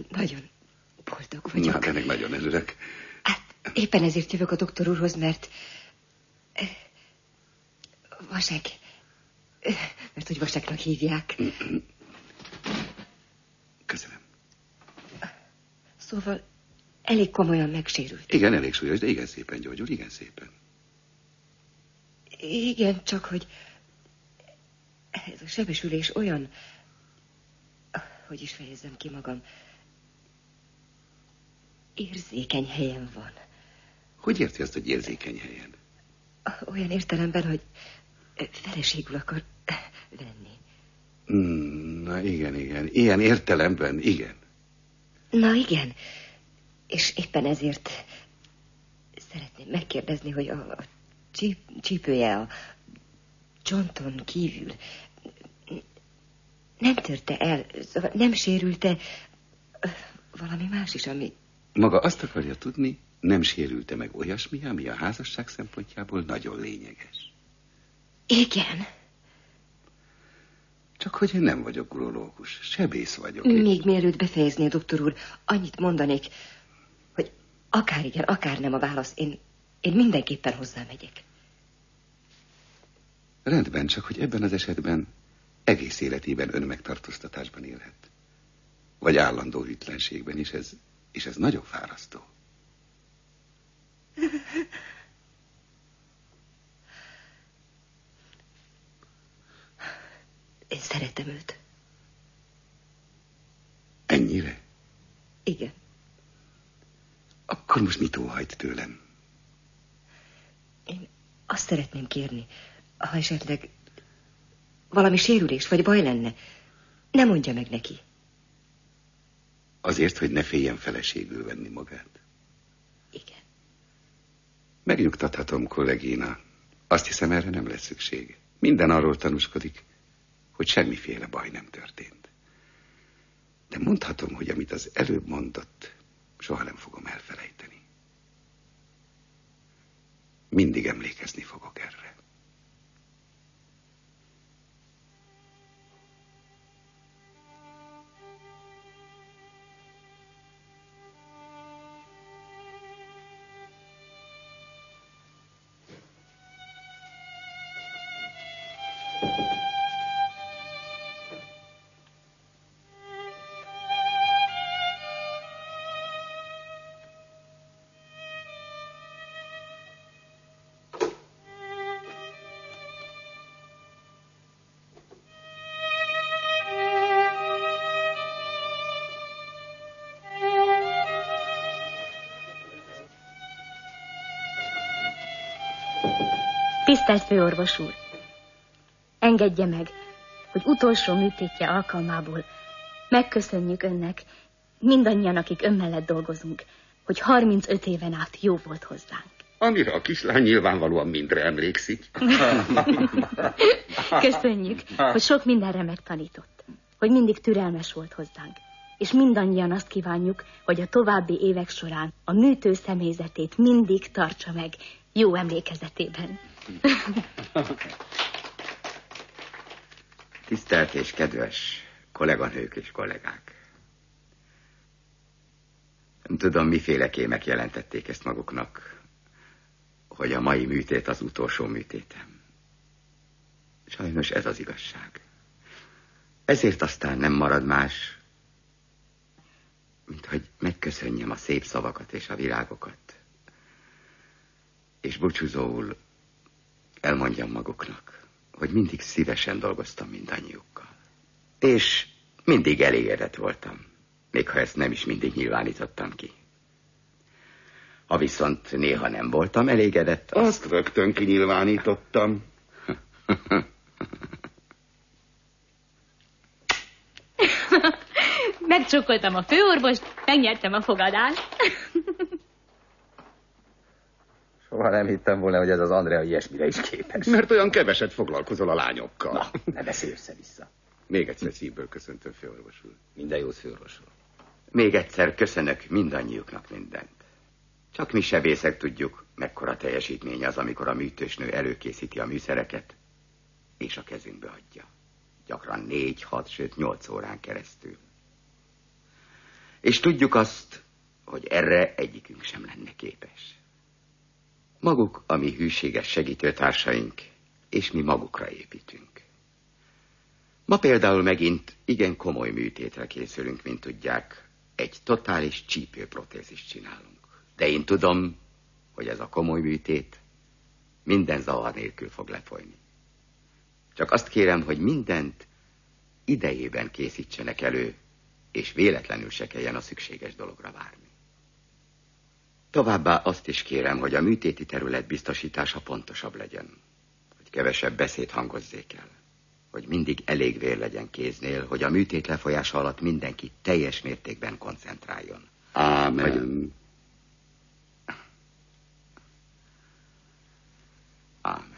Speaker 6: nagyon boldog vagyok.
Speaker 2: Na, ennek nagyon örülök.
Speaker 6: Hát éppen ezért jövök a doktor úrhoz, mert... Vasek. Mert hogy Vaseknak hívják.
Speaker 2: Köszönöm.
Speaker 6: Szóval elég komolyan megsérült.
Speaker 2: Igen, elég súlyos, de igen szépen gyógyul, igen szépen.
Speaker 6: Igen, csak hogy ez a sebesülés olyan, hogy is fejezzem ki magam, érzékeny helyen van.
Speaker 2: Hogy érti azt, hogy érzékeny helyen?
Speaker 6: Olyan értelemben, hogy feleségül akar venni.
Speaker 2: Na igen. Ilyen értelemben igen.
Speaker 6: Na igen. És éppen ezért szeretném megkérdezni, hogy a csípője a csonton kívül nem törte el, szóval nem sérülte valami más is, ami...
Speaker 2: Maga azt akarja tudni, nem sérülte meg olyasmi, ami a házasság szempontjából nagyon lényeges.
Speaker 6: Igen.
Speaker 2: Csak hogy én nem vagyok urológus, sebész vagyok.
Speaker 6: Még mielőtt befejezné, doktor úr, annyit mondanék, hogy akár igen, akár nem a válasz, én mindenképpen hozzámegyek.
Speaker 2: Rendben, csak hogy ebben az esetben egész életében önmegtartóztatásban élhet. Vagy állandó hűtlenségben is, és ez nagyon fárasztó.
Speaker 6: Én szeretem őt.
Speaker 2: Ennyire?
Speaker 6: Igen.
Speaker 2: Akkor most mit óhajt tőlem?
Speaker 6: azt szeretném kérni, ha esetleg valami sérülés vagy baj lenne, ne mondja meg neki.
Speaker 2: Azért, hogy ne féljen feleségül venni magát?
Speaker 6: Igen.
Speaker 2: Megnyugtathatom, kollégina. Azt hiszem, erre nem lesz szükség. Minden arról tanúskodik, hogy semmiféle baj nem történt. De mondhatom, hogy amit az előbb mondott, soha nem fogom elfelejteni. Mindig emlékezni fogok erre.
Speaker 16: Tisztelt főorvos úr! Engedje meg, hogy utolsó műtétje alkalmából megköszönjük önnek, mindannyian, akik ön mellett dolgozunk, hogy 35 éven át jó volt hozzánk.
Speaker 2: Amire a kislány nyilvánvalóan mindre emlékszik.
Speaker 16: Köszönjük, hogy sok mindenre megtanított, hogy mindig türelmes volt hozzánk, és mindannyian azt kívánjuk, hogy a további évek során a műtő személyzetét mindig tartsa meg jó emlékezetében.
Speaker 3: Tisztelt és kedves kolléganők és kollégák! Nem tudom, miféle kémek jelentették ezt maguknak, hogy a mai műtét az utolsó műtétem. Sajnos ez az igazság. Ezért aztán nem marad más, mint hogy megköszönjem a szép szavakat és a virágokat, és búcsúzóul elmondjam maguknak, hogy mindig szívesen dolgoztam mindannyiukkal. És mindig elégedett voltam, még ha ezt nem is mindig nyilvánítottam ki. Ha viszont néha nem voltam elégedett,
Speaker 2: azt rögtön kinyilvánítottam.
Speaker 16: Megcsókoltam a főorvost, megnyertem a fogadást.
Speaker 3: Soha nem hittem volna, hogy ez az Andrea ilyesmire is képes.
Speaker 2: Mert olyan keveset foglalkozol a lányokkal.
Speaker 3: Na, ne beszélj össze-vissza.
Speaker 2: Még egyszer szívből köszöntöm, főorvos úr.
Speaker 3: Minden jót, főorvos úr. Még egyszer köszönök mindannyiuknak mindent. Csak mi sebészek tudjuk, mekkora teljesítmény az, amikor a műtősnő előkészíti a műszereket, és a kezünkbe adja. Gyakran 4, 6, sőt 8 órán keresztül. És tudjuk azt, hogy erre egyikünk sem lenne képes. Maguk a mi hűséges segítőtársaink, és mi magukra építünk. Ma például megint igen komoly műtétre készülünk, mint tudják. Egy totális csípőprotézist csinálunk. De én tudom, hogy ez a komoly műtét minden zavar nélkül fog lefolyni. Csak azt kérem, hogy mindent idejében készítsenek elő, és véletlenül se kelljen a szükséges dologra várni. Továbbá azt is kérem, hogy a műtéti terület biztosítása pontosabb legyen, hogy kevesebb beszéd hangozzék el, hogy mindig elég vér legyen kéznél, hogy a műtét lefolyása alatt mindenki teljes mértékben koncentráljon.
Speaker 2: Ámen.
Speaker 3: Ámen.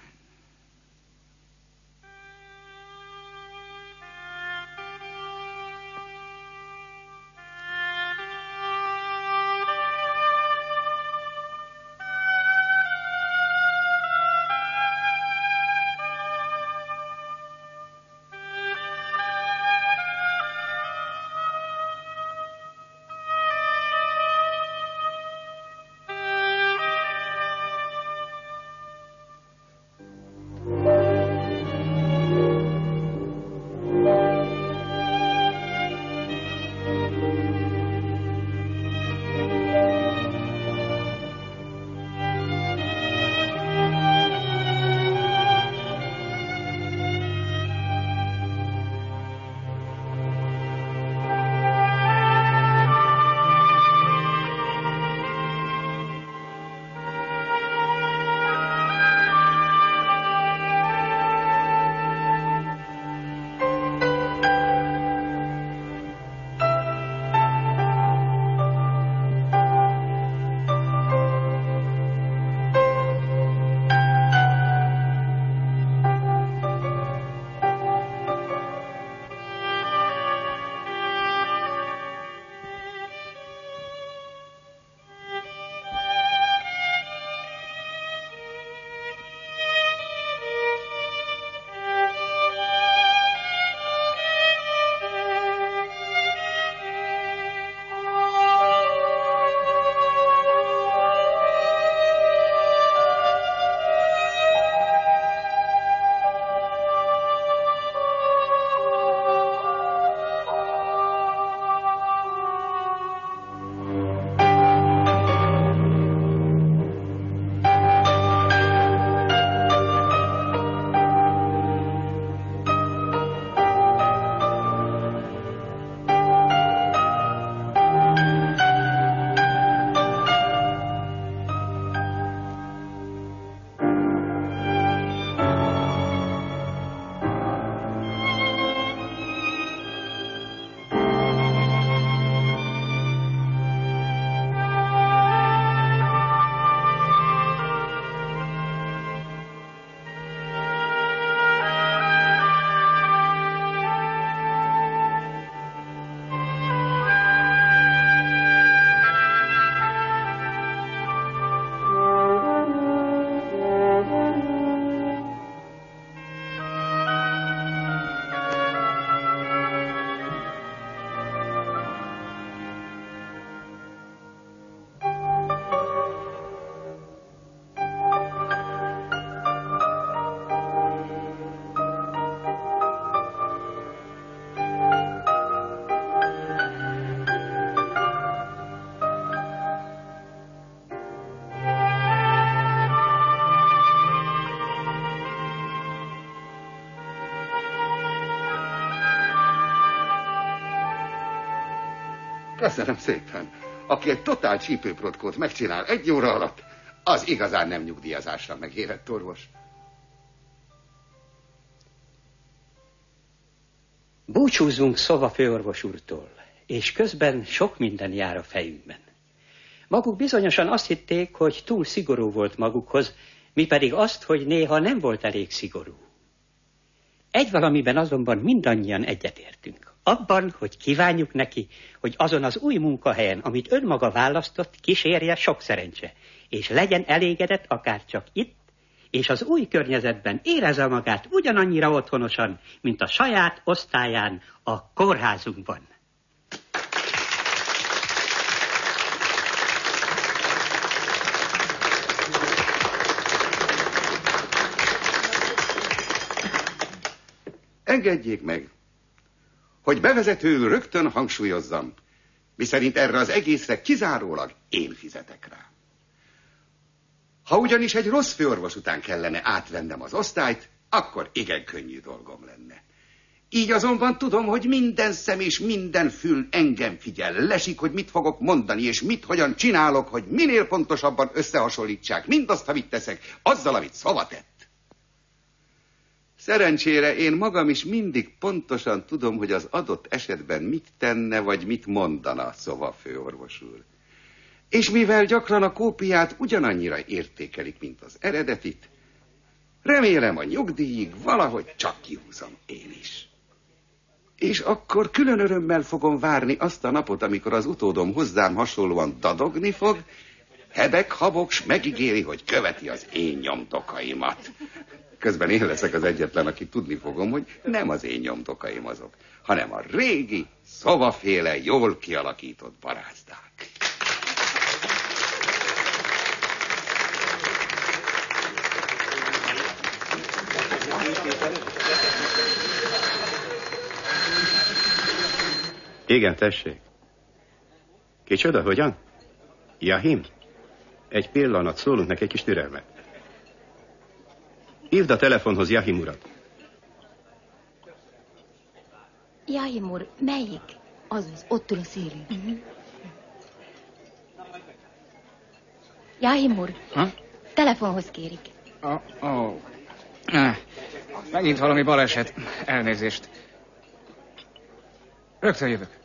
Speaker 2: Köszönöm szépen. Aki egy totál csípőprotkót megcsinál 1 óra alatt, az igazán nem nyugdíjazásra megérett orvos.
Speaker 13: Búcsúzzunk Szóva főorvos úrtól, és közben sok minden jár a fejünkben. Maguk bizonyosan azt hitték, hogy túl szigorú volt magukhoz, mi pedig azt, hogy néha nem volt elég szigorú. Egy valamiben azonban mindannyian egyetértünk. Abban, hogy kívánjuk neki, hogy azon az új munkahelyen, amit önmaga választott, kísérje sok szerencse, és legyen elégedett akár csak itt, és az új környezetben érezze magát ugyanannyira otthonosan, mint a saját osztályán, a kórházunkban.
Speaker 2: Engedjék meg, hogy bevezetőül rögtön hangsúlyozzam, miszerint erre az egészre kizárólag én fizetek rá. Ha ugyanis egy rossz főorvos után kellene átvennem az osztályt, akkor igen könnyű dolgom lenne. Így azonban tudom, hogy minden szem és minden fül engem figyel, lesik, hogy mit fogok mondani, és mit hogyan csinálok, hogy minél pontosabban összehasonlítsák mindazt, amit teszek, azzal, amit Szóva tett. Szerencsére én magam is mindig pontosan tudom, hogy az adott esetben mit tenne, vagy mit mondana Szóva főorvos úr. És mivel gyakran a kópiát ugyanannyira értékelik, mint az eredetit, remélem a nyugdíjig valahogy csak kihúzom én is. És akkor külön örömmel fogom várni azt a napot, amikor az utódom hozzám hasonlóan dadogni fog, hebeg-habog, s megígéri, hogy követi az én nyomdokaimat. Közben én leszek az egyetlen, aki tudni fogom, hogy nem az én nyomdokaim azok, hanem a régi, Szóva-féle, jól kialakított barázdák.
Speaker 18: Igen, tessék. Kicsoda, hogyan? Jahim? Egy pillanat, szólunk neki egy kis türelmet. Hívd a telefonhoz Jahim urat.
Speaker 5: Jahim úr, melyik? Azaz, ott ül a szélén. Jahim úr, telefonhoz kérik.
Speaker 11: Megint valami baleset. Elnézést. Rögtön jövök.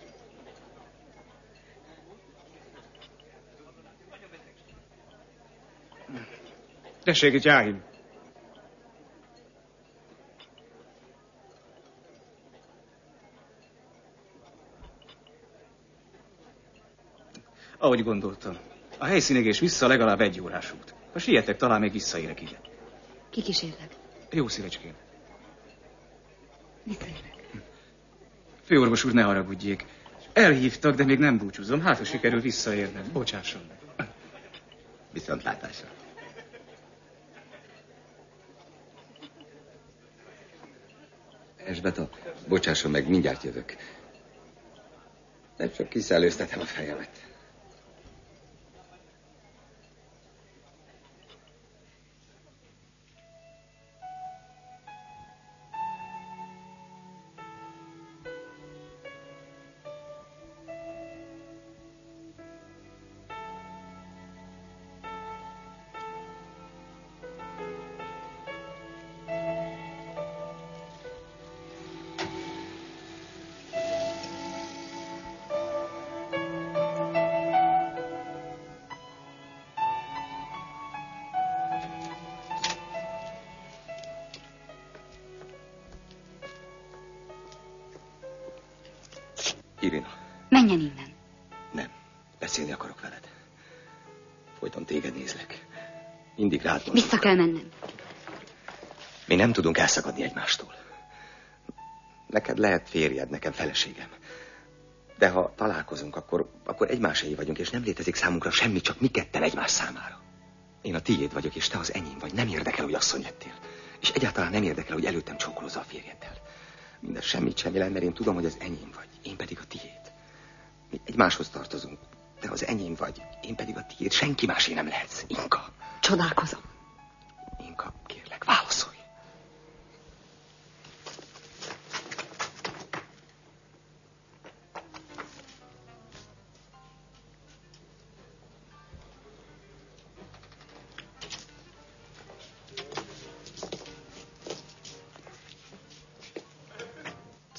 Speaker 11: Tessék, itt Jahim.
Speaker 4: Ahogy gondoltam. A helyszínig és vissza legalább 1 órás út. Ha sietek, talán még visszaérek ide.
Speaker 5: Kikísérlek.
Speaker 4: Jó szívecském.
Speaker 5: Visszaérek.
Speaker 4: Főorvos úr, ne haragudjék. Elhívtak, de még nem búcsúzom. Hát, ha sikerül visszaérnem. Bocsásson meg.
Speaker 2: Viszontlátásra.
Speaker 7: Esbeta, bocsásson meg, mindjárt jövök. Nem csak kiszellőztetem a fejemet. Irina.
Speaker 17: Menjen innen.
Speaker 7: Nem. Beszélni akarok veled. Folyton téged nézlek. Mindig rád gondolok.
Speaker 17: Vissza kell mennem.
Speaker 7: Mi nem tudunk elszakadni egymástól. Neked lehet férjed, nekem feleségem. De ha találkozunk, akkor egymásé vagyunk, és nem létezik számunkra semmi, csak mi ketten egymás számára. Én a tiéd vagyok, és te az enyém vagy. Nem érdekel, hogy asszony lettél. És egyáltalán nem érdekel, hogy előttem csókolózza a férjeddel. Mindez semmit sem jelent, mert én tudom, hogy az enyém vagy. Én pedig a tiéd. Mi egymáshoz tartozunk. Te az enyém vagy, én pedig a tiéd. Senki másé nem lehetsz. Inka.
Speaker 5: Csodálkozom.
Speaker 7: Inka, kérlek, válaszolj.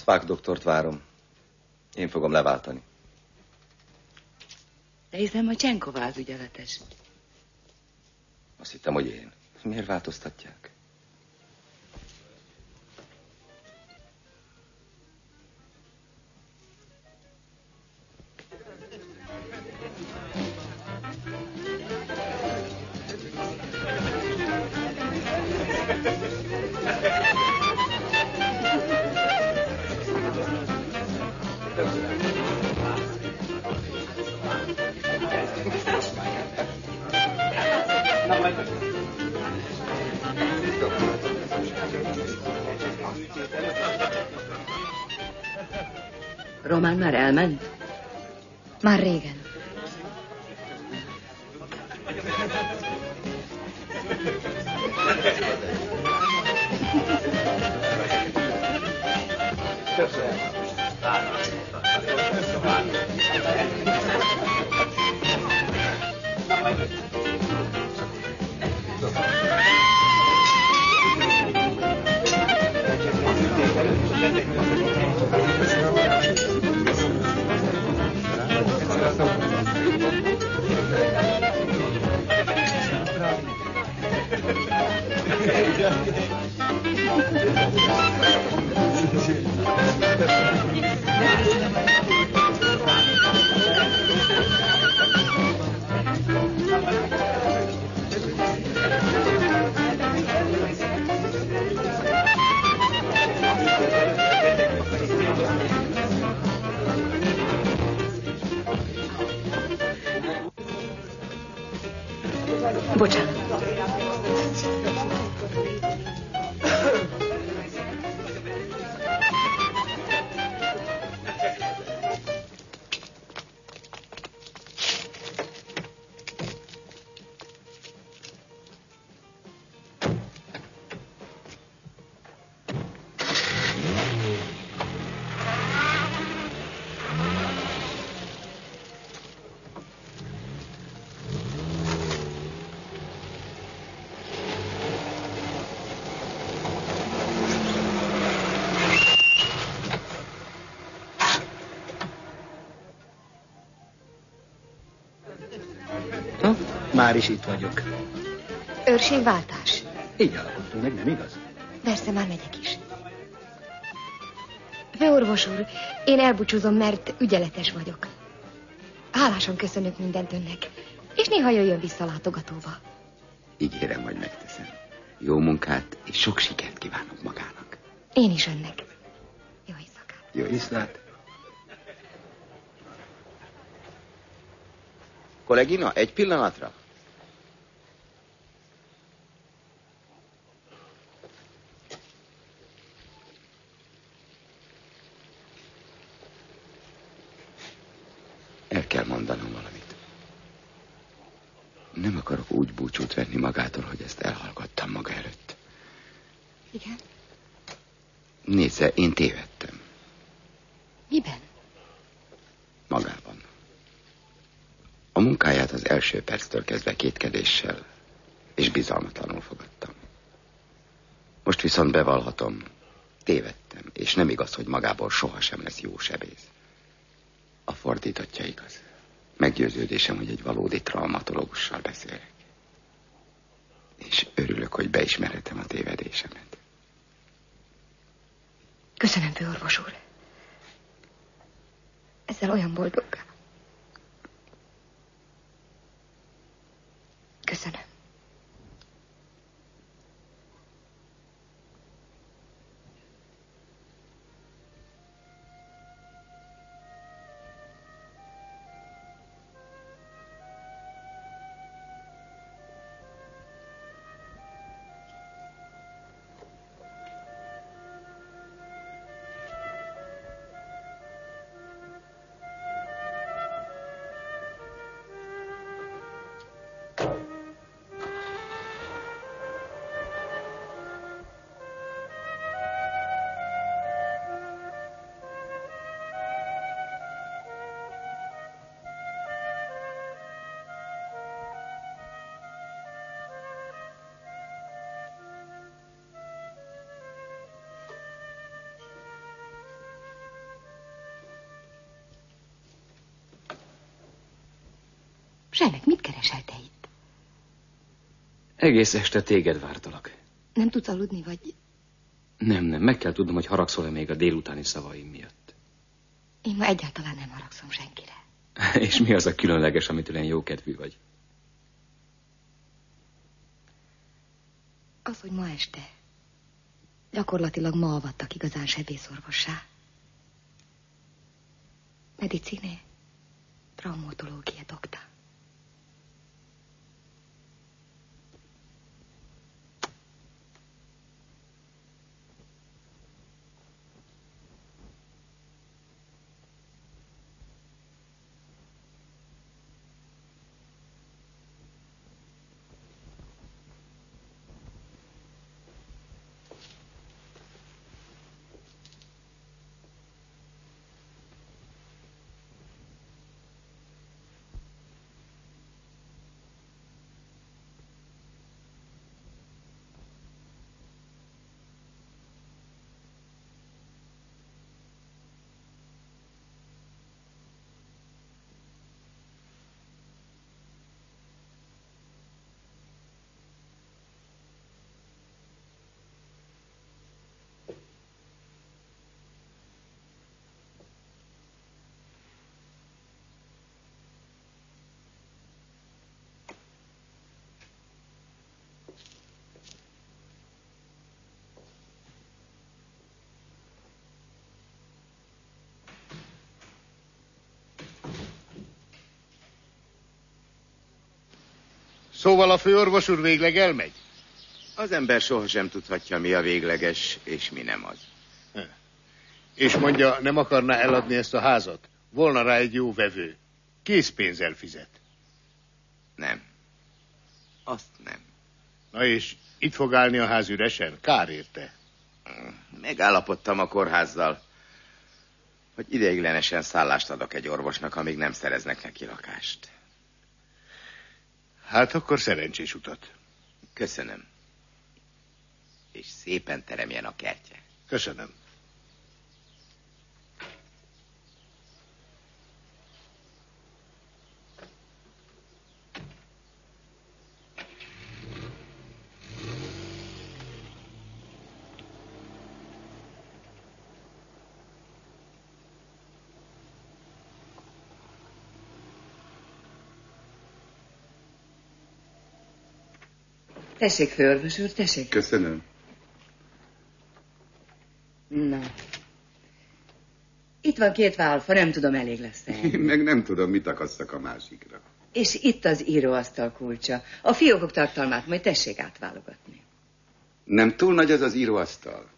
Speaker 7: Spák doktort várom. Én fogom leváltani.
Speaker 6: De hiszem, hogy Csenkova az ügyeletes.
Speaker 7: Azt hittem, hogy én. Miért változtatják?
Speaker 6: Román már elment?
Speaker 5: Már régen. Bocsánat.
Speaker 15: Már is itt vagyok.
Speaker 5: Őrségváltás?
Speaker 15: Így állapodtunk meg, nem igaz?
Speaker 5: Persze, már megyek is. Főorvos úr, én elbúcsúzom, mert ügyeletes vagyok. Hálásan köszönök mindent önnek, és néha jöjjön vissza látogatóba.
Speaker 2: Ígérem, hogy megteszem. Jó munkát és sok sikert kívánok magának.
Speaker 5: Én is önnek. Jó éjszakát.
Speaker 2: Jó éjszakát. Kollégina, egy pillanatra. El kell mondanom valamit. Nem akarok úgy búcsút venni magától, hogy ezt elhallgattam maga előtt.
Speaker 5: Igen?
Speaker 2: Nézze, én tévedtem.
Speaker 5: Miben?
Speaker 2: Magában. A munkáját az első perctől kezdve kétkedéssel és bizalmatlanul fogadtam. Most viszont bevallhatom, tévedtem, és nem igaz, hogy magából sohasem lesz jó sebész. A fordítottja igaz. Meggyőződésem, hogy egy valódi traumatológussal beszélek. És örülök, hogy beismerhetem a tévedésemet.
Speaker 5: Köszönöm, főorvos úr. Ezzel olyan boldoggá. Köszönöm. Zsemek, mit keresel te itt?
Speaker 8: Egész este téged vártalak.
Speaker 5: Nem tudsz aludni, vagy...
Speaker 8: Nem, meg kell tudnom, hogy haragszol-e még a délutáni szavaim miatt.
Speaker 5: Én ma egyáltalán nem haragszom senkire.
Speaker 8: És mi az a különleges, amitől ilyen jókedvű vagy?
Speaker 5: Az, hogy ma este gyakorlatilag ma avattak igazán sebészorvossá. Medicine, traumatológia doktor.
Speaker 19: Szóval a főorvos úr végleg elmegy?
Speaker 3: Az ember sohasem tudhatja, mi a végleges, és mi nem az.
Speaker 19: És mondja, nem akarná eladni ezt a házat? Volna rá egy jó vevő. Készpénzzel fizet.
Speaker 3: Nem. Azt nem.
Speaker 19: Na és itt fog állni a ház üresen? Kár érte.
Speaker 3: Megállapodtam a kórházzal, hogy ideiglenesen szállást adok egy orvosnak, amíg nem szereznek neki lakást.
Speaker 19: Hát akkor szerencsés utat.
Speaker 3: Köszönöm. És szépen teremjen a kertje.
Speaker 19: Köszönöm.
Speaker 14: Tessék, főorvos úr, tessék.
Speaker 2: Köszönöm.
Speaker 14: Na. Itt van 2 válfa, nem tudom, elég lesz-e.
Speaker 2: Én meg nem tudom, mit akasszak a másikra.
Speaker 14: És itt az íróasztal kulcsa. A fiókok tartalmát majd tessék átválogatni.
Speaker 2: Nem túl nagy az az íróasztal?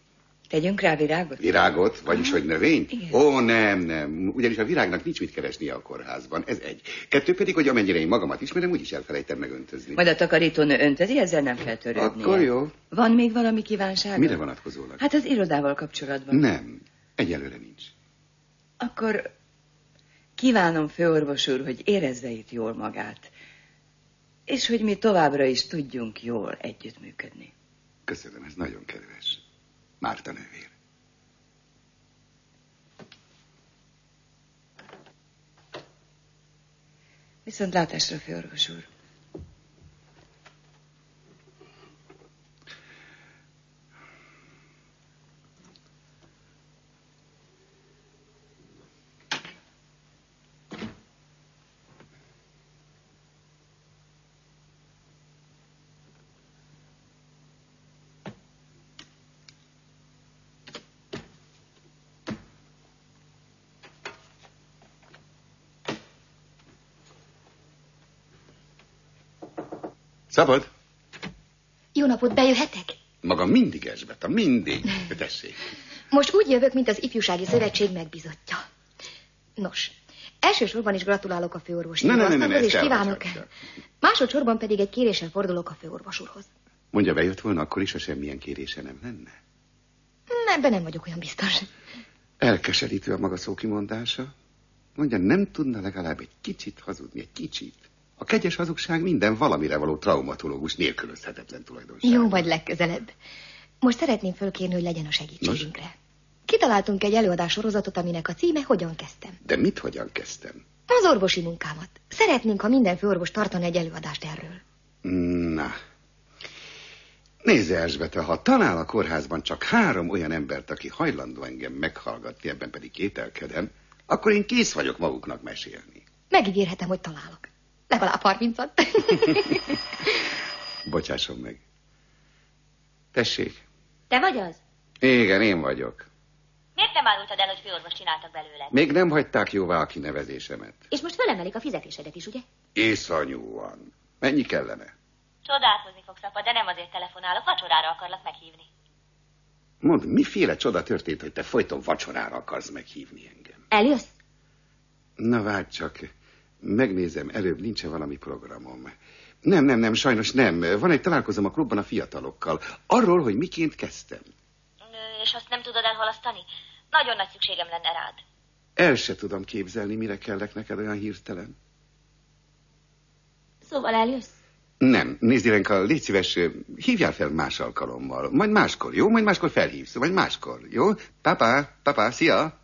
Speaker 14: Tegyünk rá virágot?
Speaker 2: Virágot? Vagyis, hogy növényt?
Speaker 14: Igen.
Speaker 2: Ó, nem. Ugyanis a virágnak nincs mit keresnie a kórházban. Ez 1. 2 pedig, hogy amennyire én magamat ismerem, úgyis elfelejtem megöntözni.
Speaker 14: Majd a takarítónő öntözi, ezzel nem kell törődnie.
Speaker 2: Akkor jó.
Speaker 14: Van még valami kívánsága?
Speaker 2: Mire vonatkozólag?
Speaker 14: Hát az irodával kapcsolatban.
Speaker 2: Nem. Egyelőre nincs.
Speaker 14: Akkor kívánom, főorvos úr, hogy érezze itt jól magát. És hogy mi továbbra is tudjunk jól együttműködni.
Speaker 2: Köszönöm, ez nagyon kedves. Márta nővér.
Speaker 14: Viszontlátásra, főorvos úr.
Speaker 2: Szabad?
Speaker 5: Jó napot, bejöhetek?
Speaker 2: Maga mindig, Erzsébeta, mindig. Tessék.
Speaker 5: Most úgy jövök, mint az Ifjúsági Szövetség megbízottja. Nos, elsősorban is gratulálok a főorvos íróasztalhoz, és kívánok. Másodszorban pedig egy kéréssel fordulok a főorvos úrhoz.
Speaker 2: Mondja, bejött volna akkor is, ha semmilyen kérése nem lenne?
Speaker 5: Ebben nem vagyok olyan biztos.
Speaker 2: Elkeserítő a maga szókimondása. Mondja, nem tudna legalább egy kicsit hazudni, egy kicsit. A kegyes hazugság minden valamire való traumatológus nélkülözhetetlen tulajdonság.
Speaker 5: Jó, majd legközelebb. Most szeretném fölkérni, hogy legyen a segítségünkre. Kitaláltunk egy előadás sorozatot, aminek a címe Hogyan kezdtem.
Speaker 2: De mit hogyan kezdtem?
Speaker 5: Az orvosi munkámat. Szeretnénk, ha minden főorvos tartana egy előadást erről.
Speaker 2: Na. Nézze, Erzsébeta, ha talál a kórházban csak 3 olyan embert, aki hajlandó engem meghallgatni, ebben pedig kételkedem, akkor én kész vagyok maguknak mesélni.
Speaker 5: Megígérhetem, hogy találok. Legalább 30-at.
Speaker 2: Bocsásson meg. Tessék.
Speaker 20: Te vagy az?
Speaker 2: Igen, én vagyok.
Speaker 20: Miért nem árultad el, hogy főorvos csináltak belőle?
Speaker 2: Még nem hagyták jóvá a kinevezésemet.
Speaker 20: És most felemelik a fizetésedet is, ugye?
Speaker 2: Iszonyúan. Mennyi kellene?
Speaker 20: Csodálkozni fogsz, apa, de nem azért telefonálok, vacsorára akarlak meghívni.
Speaker 2: Mondd, miféle csoda történt, hogy te folyton vacsorára akarsz meghívni engem?
Speaker 20: Eljössz?
Speaker 2: Na várj csak, megnézem, előbb nincs-e valami programom. Nem, sajnos nem. Van egy találkozom a klubban a fiatalokkal. Arról, hogy miként kezdtem.
Speaker 20: És azt nem tudod elhalasztani? Nagyon nagy szükségem lenne rád.
Speaker 2: El se tudom képzelni, mire kellek neked olyan hirtelen.
Speaker 20: Szóval eljössz?
Speaker 2: Nem, nézd, Irenka, légy szíves, hívjál fel más alkalommal. Majd máskor, jó? Majd máskor felhívsz, vagy máskor, jó? Papa, szia!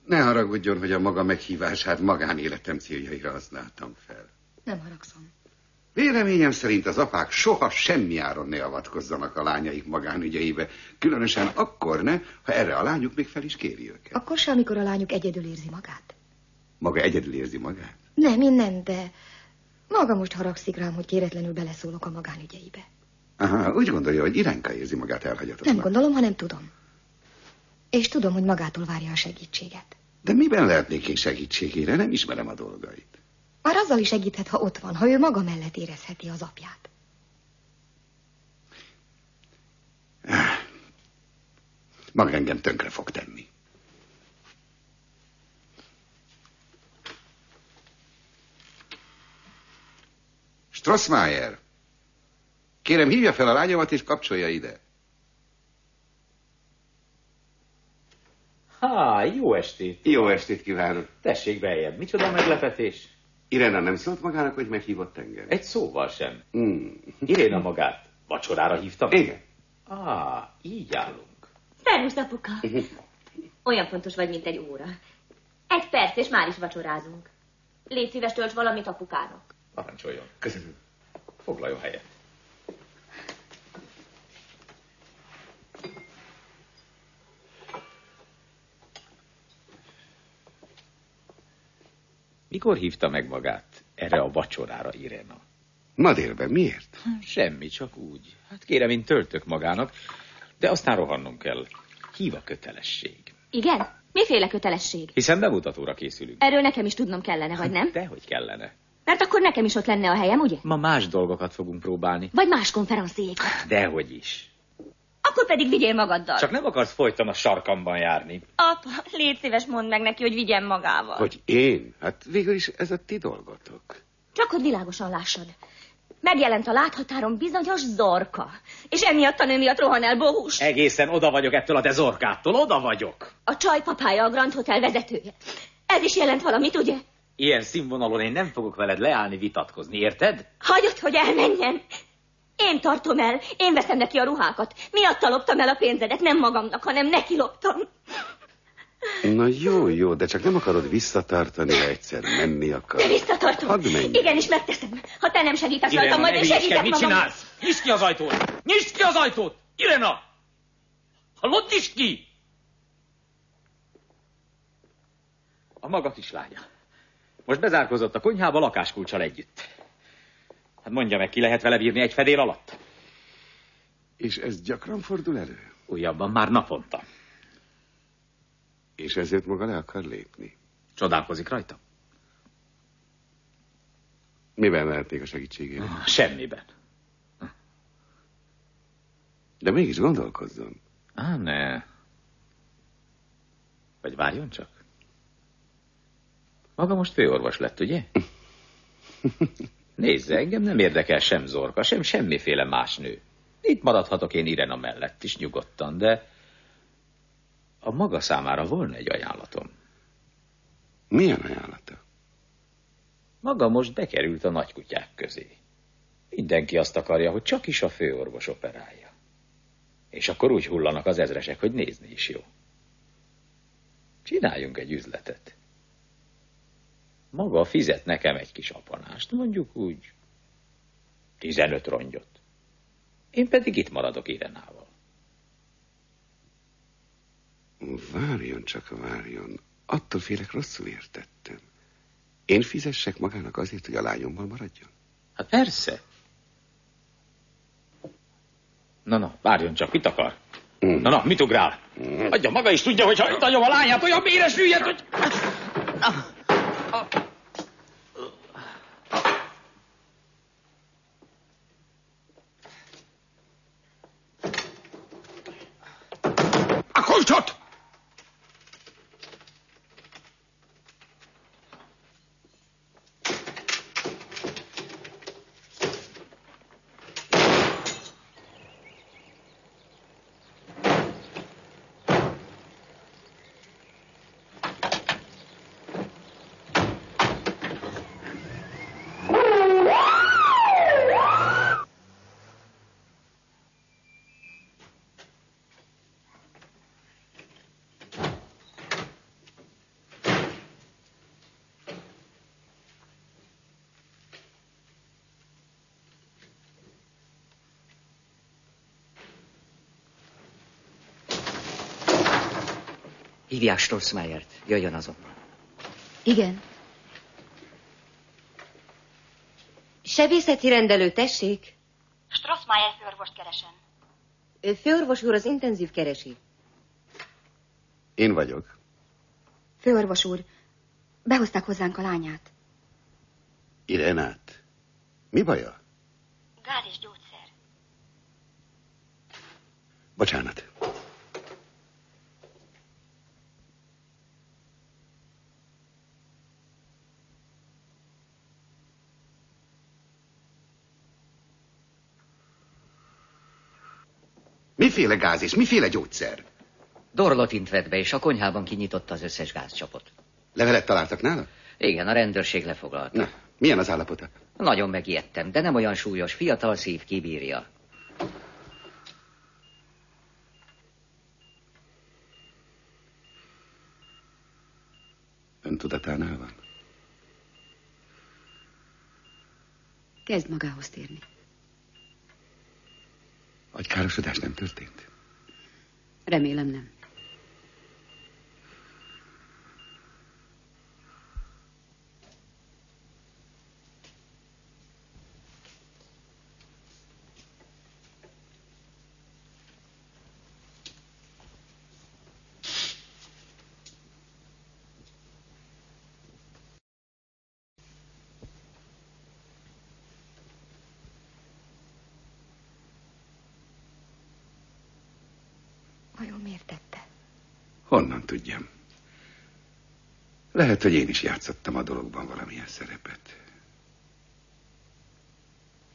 Speaker 2: Ne haragudjon, hogy a maga meghívását magánéletem céljaira használtam fel.
Speaker 5: Nem haragszom.
Speaker 2: Véleményem szerint az apák soha semmi áron ne avatkozzanak a lányaik magánügyeibe, különösen akkor ne, ha erre a lányuk még fel is kéri őket.
Speaker 5: Akkor se, amikor a lányuk egyedül érzi magát.
Speaker 2: Maga egyedül érzi magát?
Speaker 5: Nem, én nem, de maga most haragszik rám, hogy kéretlenül beleszólok a magánügyeibe.
Speaker 2: Aha, úgy gondolja, hogy Irenka érzi magát elhagyatottan.
Speaker 5: Nem gondolom, hanem tudom. És tudom, hogy magától várja a segítséget.
Speaker 2: De miben lehetnék én segítségére? Nem ismerem a dolgait.
Speaker 5: Már azzal is segíthet, ha ott van, ha ő maga mellett érezheti az apját.
Speaker 2: Maga engem tönkre fog tenni. Strossmayer, kérem, hívja fel a lányomat és kapcsolja ide.
Speaker 8: Jó estét.
Speaker 2: Jó estét kívánok.
Speaker 8: Tessék beljebb. Micsoda meglepetés?
Speaker 2: Iréna nem szólt magának, hogy meghívott engem?
Speaker 8: Egy szóval sem. Iréna magát vacsorára hívtam?
Speaker 2: Igen.
Speaker 8: Így állunk.
Speaker 20: Szervusz, apuka. Olyan fontos vagy, mint egy óra. 1 perc, és már is vacsorázunk. Légy szíves, tölts valamit apukának.
Speaker 8: Parancsoljon. Köszönöm. Foglaljon helyet. Mikor hívta meg magát erre a vacsorára, Iréna?
Speaker 2: Ma délben, miért?
Speaker 8: Semmi, csak úgy. Hát kérem, én töltök magának, de aztán rohannom kell. Hív a kötelesség.
Speaker 20: Igen? Miféle kötelesség?
Speaker 8: Hiszen bemutatóra készülünk.
Speaker 20: Erről nekem is tudnom kellene, vagy nem?
Speaker 8: Dehogy kellene.
Speaker 20: Mert akkor nekem is ott lenne a helyem, ugye?
Speaker 8: Ma más dolgokat fogunk próbálni.
Speaker 20: Vagy más konferenciékat.
Speaker 8: Dehogy is.
Speaker 20: Akkor pedig vigyél magaddal.
Speaker 8: Csak nem akarsz folyton a sarkamban járni.
Speaker 20: Apa, légy szíves, mondd meg neki, hogy vigyen magával.
Speaker 2: Hogy én? Hát végül is ez a ti dolgotok.
Speaker 20: Csak hogy világosan lássad. Megjelent a láthatáron bizonyos Zorka. És emiatt a nő miatt rohan el Bohus.
Speaker 8: Egészen oda vagyok ettől a te Zorkától, oda vagyok.
Speaker 20: A csaj papája a Grand Hotel vezetője. Ez is jelent valamit, ugye?
Speaker 8: Ilyen színvonalon én nem fogok veled leállni vitatkozni, érted?
Speaker 20: Hagyod, hogy elmenjen. Én tartom el, én veszem neki a ruhákat. Miatta loptam el a pénzedet, nem magamnak, hanem neki loptam.
Speaker 2: Na jó, de csak nem akarod visszatartani, ha egyszer menni akar.
Speaker 20: De visszatartom.
Speaker 2: Hadd menj.
Speaker 20: Igenis megteszem. Ha te nem segítesz rajta, majd én segítek
Speaker 8: mit
Speaker 20: magam.
Speaker 8: csinálsz? Nyisd ki az ajtót! Nyisd ki az ajtót! Irena! Hallod, nyisd ki! A maga kislánya. Most bezárkozott a konyhába lakáskulccsal együtt. Hát mondja meg, ki lehet vele bírni egy fedél alatt?
Speaker 2: És ez gyakran fordul elő?
Speaker 8: Újabban már naponta.
Speaker 2: És ezért maga le akar lépni?
Speaker 8: Csodálkozik rajta?
Speaker 2: Miben lehetnék a segítségére?
Speaker 8: Semmiben.
Speaker 2: De mégis gondolkozzon.
Speaker 8: Ne. Vagy várjon csak. Maga most főorvos lett, ugye? Nézze, engem nem érdekel sem Zorka, sem semmiféle más nő. Itt maradhatok én Irena mellett is nyugodtan, de a maga számára volna egy ajánlatom.
Speaker 2: Milyen ajánlata?
Speaker 8: Maga most bekerült a nagykutyák közé. Mindenki azt akarja, hogy csak is a főorvos operálja. És akkor úgy hullanak az ezresek, hogy nézni is jó. Csináljunk egy üzletet. Maga fizet nekem egy kis apanást, mondjuk úgy 15 rongyot. Én pedig itt maradok Irenával.
Speaker 2: Várjon. Attól félek, rosszul értettem. Én fizessek magának azért, hogy a lányommal maradjon?
Speaker 8: Hát persze. Na, várjon csak, mit akar? Na, mit ugrál? Adja, maga is tudja, hogy ha itt hagyom a lányát, olyan mélyre süllyed, hogy...
Speaker 10: A kulcsot!
Speaker 11: Hívják Strossmayert. Jöjjön azonnal.
Speaker 6: Igen. Sebészeti rendelő, tessék.
Speaker 17: Strossmayer főorvost keresem.
Speaker 6: Főorvos úr az intenzív keresi.
Speaker 2: Én vagyok.
Speaker 17: Főorvos úr, behozták hozzánk a lányát.
Speaker 2: Irenát. Mi baja?
Speaker 17: Gáz és gyógyszer.
Speaker 2: Bocsánat. Miféle gáz és miféle gyógyszer?
Speaker 21: Dorlotint vett be, és a konyhában kinyitotta az összes gázcsapot.
Speaker 2: Levelet találtak nála?
Speaker 21: Igen, a rendőrség lefoglalta.
Speaker 2: Na, milyen az állapota?
Speaker 21: Nagyon megijedtem, de nem olyan súlyos. Fiatal szív, kibírja.
Speaker 2: Öntudatánál van?
Speaker 12: Kezd magához térni.
Speaker 2: Agykárosodás nem történt?
Speaker 12: Remélem nem.
Speaker 5: Vajon miért tette?
Speaker 2: Honnan tudjam? Lehet, hogy én is játszottam a dologban valamilyen szerepet.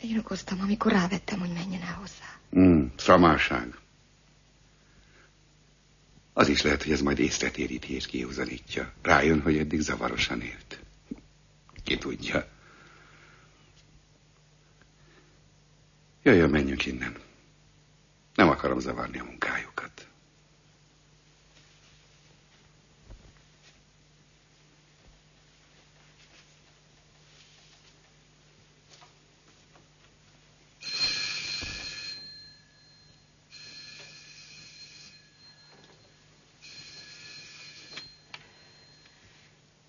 Speaker 5: Én okoztam, amikor rávettem, hogy menjen el hozzá.
Speaker 2: Szamárság. Az is lehet, hogy ez majd észre téríti és kiúzanítja. Rájön, hogy eddig zavarosan élt. Ki tudja. Jöjjön, menjünk innen. Nem akarom zavarni a munkájukat.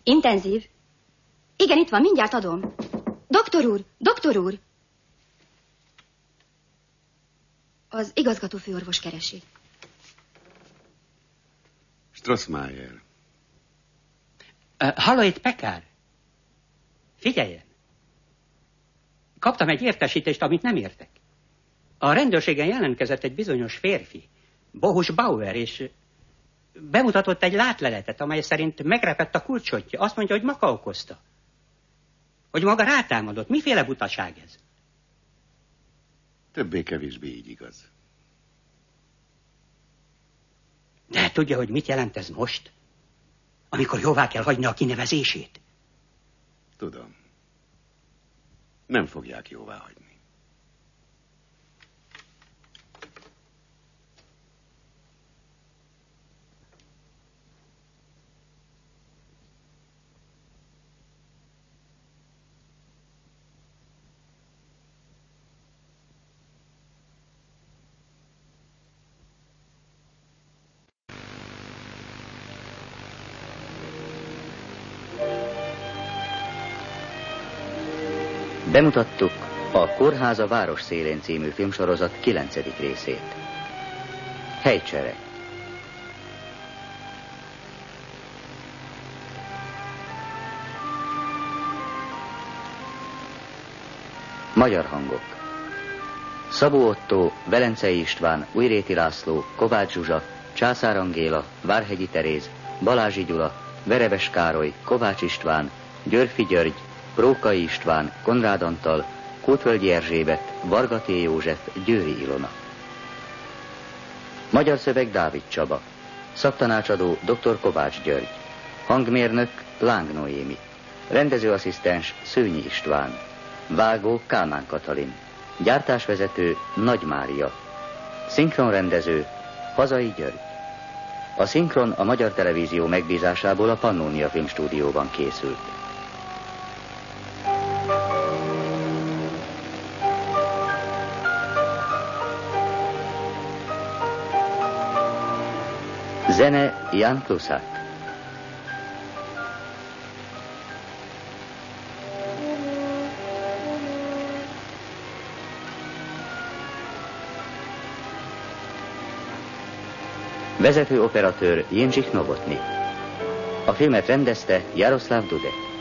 Speaker 17: Intenzív? Igen, itt van, mindjárt adom. Doktor úr! Az igazgató főorvos keresi.
Speaker 2: Strossmayer.
Speaker 13: Halló, itt Pekár? Figyeljen! Kaptam egy értesítést, amit nem értek. A rendőrségen jelentkezett egy bizonyos férfi, Bohus Bauer, és bemutatott egy látleletet, amely szerint megrepett a kulcsotja. Azt mondja, hogy maga okozta. Hogy maga rátámadott. Miféle butaság ez?
Speaker 2: Többé-kevésbé így igaz.
Speaker 13: De tudja, hogy mit jelent ez most? Amikor jóvá kell hagyni a kinevezését?
Speaker 2: Tudom. Nem fogják jóvá hagyni.
Speaker 21: Bemutattuk a Kórháza város szélén című filmsorozat 9. részét. Helycsere. Magyar hangok. Szabó Ottó, Velencei István, Újréti László, Kovács Zsuzsa, Császár Angéla, Várhegyi Teréz, Balázsi Gyula, Verebes Károly, Kovács István, Györfi György, Prókai István, Konrád Antal, Kótvölgyi Erzsébet, Varga T. József, Győri Ilona. Magyar szöveg Dávid Csaba. Szaktanácsadó dr. Kovács György. Hangmérnök Láng Noémi. Rendezőasszisztens Szőnyi István. Vágó Kálmán Katalin. Gyártásvezető Nagy Mária. Szinkronrendező Hazai György. A szinkron a Magyar Televízió megbízásából a Pannónia Filmstúdióban készült. Zene Jan Kluszák. Vezető operatőr Jindřich Novotny. A filmet rendezte Jaroszláv Dudek.